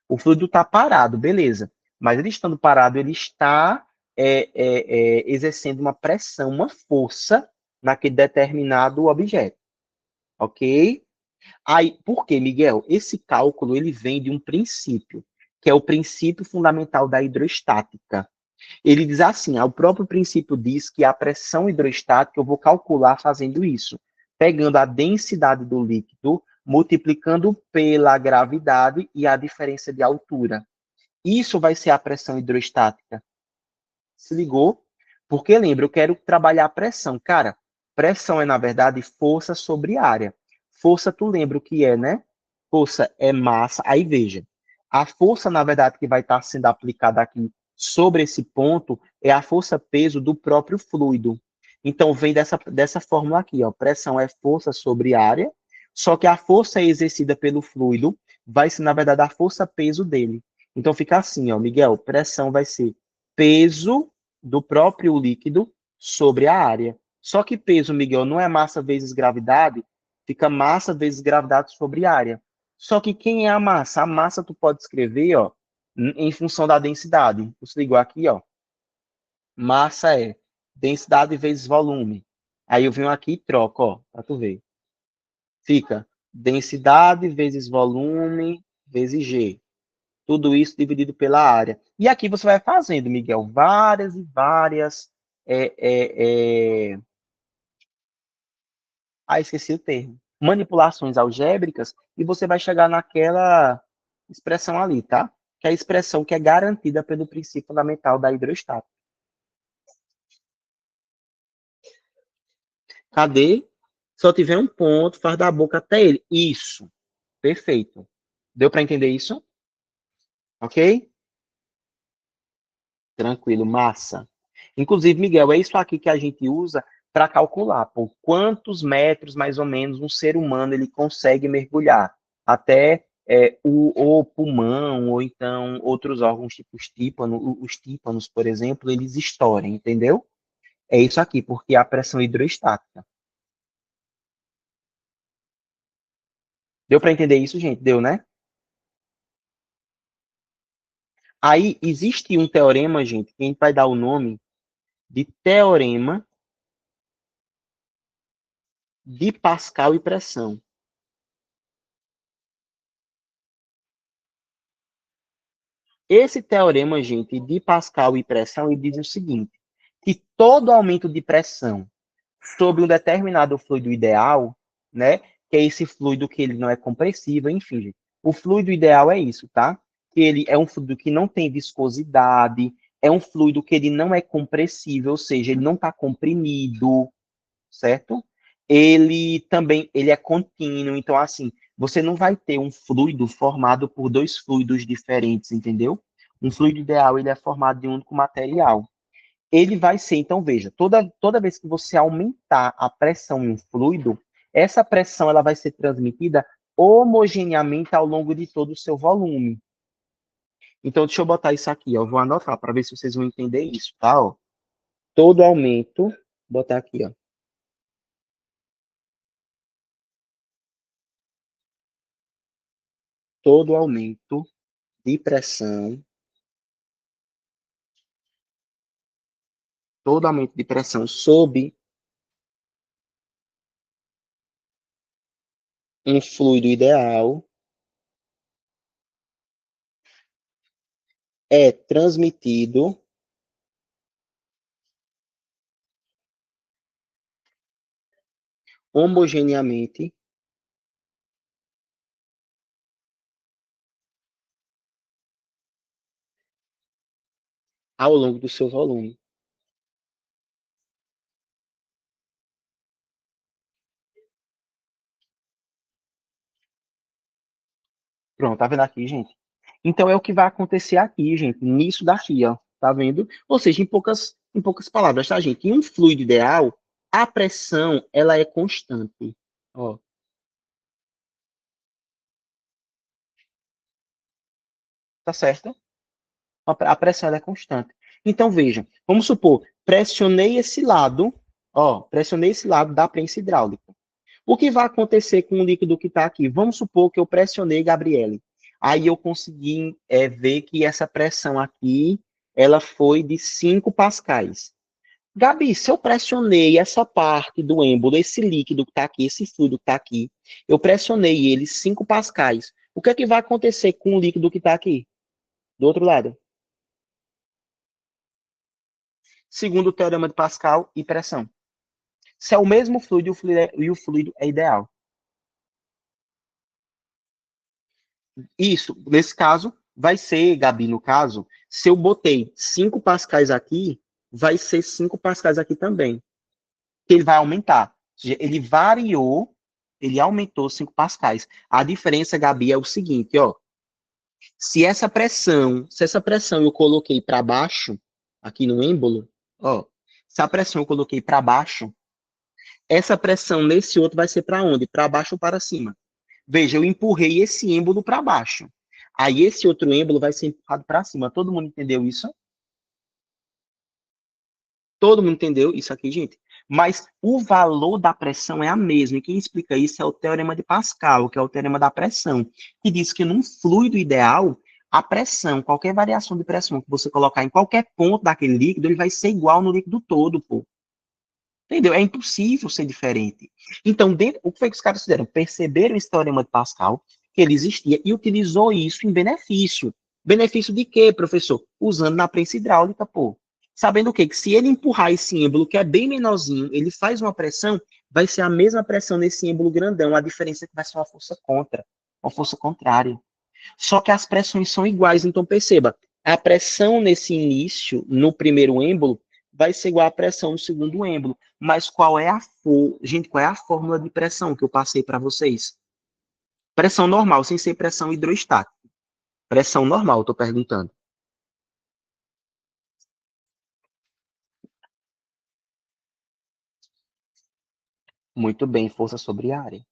O fluido está parado, beleza. Mas ele estando parado, ele está exercendo uma pressão, uma força naquele determinado objeto. Ok? Aí, por quê, Miguel? Esse cálculo ele vem de um princípio, que é o princípio fundamental da hidrostática. Ele diz assim, o próprio princípio diz que a pressão hidrostática eu vou calcular fazendo isso, pegando a densidade do líquido, multiplicando pela gravidade e a diferença de altura. Isso vai ser a pressão hidrostática. Se ligou? Porque lembra, eu quero trabalhar a pressão. Cara, pressão é, na verdade, força sobre área. Força, tu lembra o que é, né? Força é massa. Aí veja, a força, na verdade, que vai estar sendo aplicada aqui sobre esse ponto é a força-peso do próprio fluido. Então, vem dessa fórmula aqui, ó. Pressão é força sobre área, só que a força exercida pelo fluido vai ser, na verdade, a força-peso dele. Então, fica assim, ó, Miguel, pressão vai ser peso do próprio líquido sobre a área. Só que peso, Miguel, não é massa vezes gravidade, fica massa vezes gravidade sobre área. Só que quem é a massa? A massa tu pode escrever, ó, em função da densidade. Você ligou aqui, ó. Massa é densidade vezes volume. Aí eu venho aqui e troco, ó, para tu ver. Fica densidade vezes volume vezes G. Tudo isso dividido pela área. E aqui você vai fazendo, Miguel, várias e várias. É, é, é... Esqueci o termo. Manipulações algébricas, e você vai chegar naquela expressão ali, tá? Que é a expressão que é garantida pelo princípio fundamental da hidrostática. Cadê? Só tiver um ponto, faz da boca até ele. Isso. Perfeito. Deu para entender isso? Ok? Tranquilo, massa. Inclusive, Miguel, é isso aqui que a gente usa para calcular por quantos metros, mais ou menos, um ser humano ele consegue mergulhar até o pulmão, ou então outros órgãos, tipo os tímpanos, por exemplo, eles estourem, entendeu? É isso aqui, porque é a pressão hidrostática. Deu para entender isso, gente? Deu, né? Aí, existe um teorema, gente, que a gente vai dar o nome de teorema de Pascal e pressão. Esse teorema, gente, de Pascal e pressão, ele diz o seguinte, que todo aumento de pressão sobre um determinado fluido ideal, né, que é esse fluido que ele não é compressível, enfim, gente, o fluido ideal é isso, tá? Que ele é um fluido que não tem viscosidade, é um fluido que ele não é compressível, ou seja, ele não está comprimido, certo? Ele é contínuo, então assim, você não vai ter um fluido formado por dois fluidos diferentes, entendeu? Um fluido ideal, ele é formado de um único material. Ele vai ser, então veja, toda vez que você aumentar a pressão em um fluido, essa pressão ela vai ser transmitida homogeneamente ao longo de todo o seu volume. Então, deixa eu botar isso aqui, ó, eu vou anotar para ver se vocês vão entender isso, tá? Ó. Todo aumento, vou botar aqui, ó. Todo aumento de pressão Todo aumento de pressão sob um fluido ideal é transmitido homogeneamente ao longo do seu volume. Pronto, tá vendo aqui, gente? Então é o que vai acontecer aqui, gente, nisso daqui, ó. Tá vendo? Ou seja, em poucas palavras, tá, gente? Em um fluido ideal, a pressão, ela é constante. Ó, tá certo? A pressão ela é constante. Então, vejam, vamos supor, pressionei esse lado, ó, pressionei esse lado da prensa hidráulica. O que vai acontecer com o líquido que está aqui? Vamos supor que eu pressionei Gabriele. Aí eu consegui ver que essa pressão aqui, ela foi de 5 pascais. Gabi, se eu pressionei essa parte do êmbolo, esse líquido que está aqui, esse fluido que está aqui, eu pressionei ele 5 pascais. O que é que vai acontecer com o líquido que está aqui, do outro lado? Segundo o teorema de Pascal e pressão. Se é o mesmo fluido e o fluido é ideal. Isso, nesse caso, vai ser, Gabi, no caso, se eu botei 5 pascais aqui, vai ser 5 pascais aqui também. Ele vai aumentar. Ou seja, ele variou, ele aumentou 5 pascais. A diferença, Gabi, é o seguinte, ó. Se essa pressão eu coloquei para baixo, aqui no êmbolo, ó, se a pressão eu coloquei para baixo, essa pressão nesse outro vai ser para onde? Para baixo ou para cima? Veja, eu empurrei esse êmbolo para baixo. Aí esse outro êmbolo vai ser empurrado para cima. Todo mundo entendeu isso? Todo mundo entendeu isso aqui, gente? Mas o valor da pressão é a mesma. E quem explica isso é o teorema de Pascal, que é o teorema da pressão, que diz que num fluido ideal, a pressão, qualquer variação de pressão que você colocar em qualquer ponto daquele líquido, ele vai ser igual no líquido todo, pô. Entendeu? É impossível ser diferente. Então, o que foi que os caras fizeram? Perceberam esse teorema de Pascal, que ele existia, e utilizou isso em benefício. Benefício de quê, professor? Usando na prensa hidráulica, pô. Sabendo o quê? Que se ele empurrar esse êmbolo, que é bem menorzinho, ele faz uma pressão, vai ser a mesma pressão nesse êmbolo grandão. A diferença é que vai ser uma força contra, uma força contrária. Só que as pressões são iguais, então perceba, a pressão nesse início, no primeiro êmbolo, vai ser igual à pressão no segundo êmbolo. Mas gente, qual é a fórmula de pressão que eu passei para vocês? Pressão normal, sem ser pressão hidrostática. Pressão normal, estou perguntando. Muito bem, força sobre área.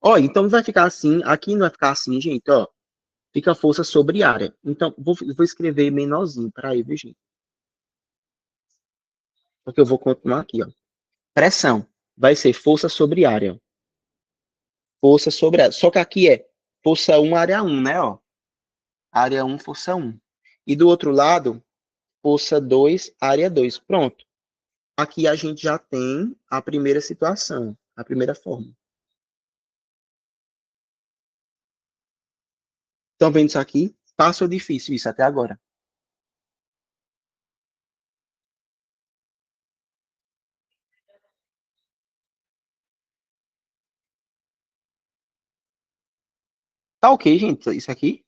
Ó, então vai ficar assim, aqui não vai ficar assim, gente, ó. Fica força sobre área. Então, vou escrever menorzinho para aí, viu, gente? Porque eu vou continuar aqui, ó. Pressão vai ser força sobre área. Força sobre área. Só que aqui é força 1, área 1, né, ó? Área 1, força 1. E do outro lado, força 2, área 2. Pronto. Aqui a gente já tem a primeira situação, a primeira forma. Estão vendo isso aqui? Fácil ou difícil isso até agora? Tá ok, gente? Isso aqui?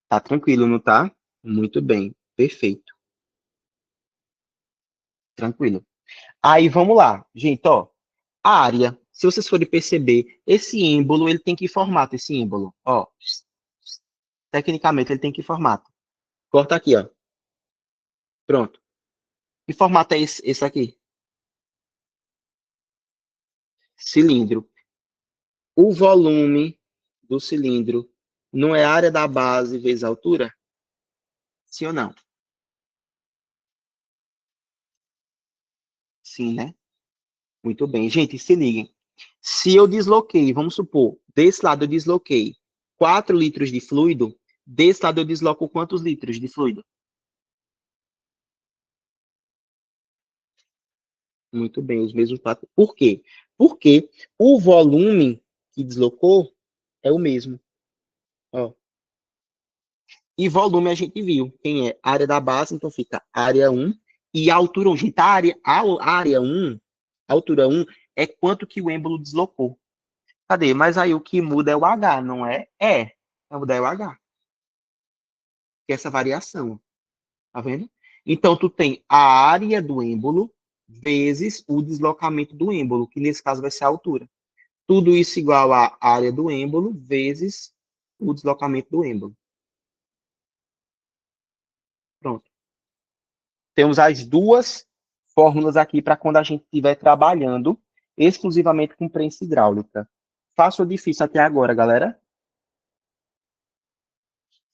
Tá tranquilo, não tá? Muito bem. Perfeito. Tranquilo. Aí, vamos lá. Gente, ó. A área, se vocês forem perceber, esse êmbolo, ele tem que formato, esse êmbolo. Ó. Tecnicamente, ele tem que formato. Corta aqui, ó. Pronto. Que formato é esse aqui? Cilindro. O volume do cilindro não é a área da base vezes a altura? Sim ou não? Sim, né? Muito bem. Gente, se liguem. Se eu desloquei, vamos supor, desse lado eu desloquei 4 litros de fluido, desse lado eu desloco quantos litros de fluido? Muito bem, os mesmos quatro. Por quê? Porque o volume que deslocou é o mesmo. Ó. E volume a gente viu. Quem é? A área da base, então fica área 1. E a altura 1. Gente, a área 1, a altura 1 é quanto que o êmbolo deslocou. Cadê? Mas aí o que muda é o H, não é? Vai mudar é o H. Que é essa variação. Tá vendo? Então, tu tem a área do êmbolo vezes o deslocamento do êmbolo, que nesse caso vai ser a altura. Tudo isso igual à área do êmbolo vezes o deslocamento do êmbolo. Pronto. Temos as duas fórmulas aqui para quando a gente estiver trabalhando exclusivamente com prensa hidráulica. Fácil ou difícil até agora, galera?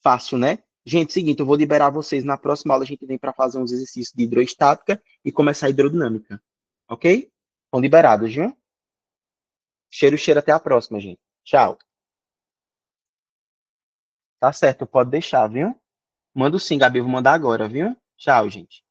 Fácil, né? Gente, seguinte, eu vou liberar vocês. Na próxima aula a gente vem para fazer uns exercícios de hidroestática e começar a hidrodinâmica. Ok? Estão liberados, viu? Cheiro, cheiro, até a próxima, gente. Tchau. Tá certo, pode deixar, viu? Manda sim, Gabi, vou mandar agora, viu? Tchau, gente.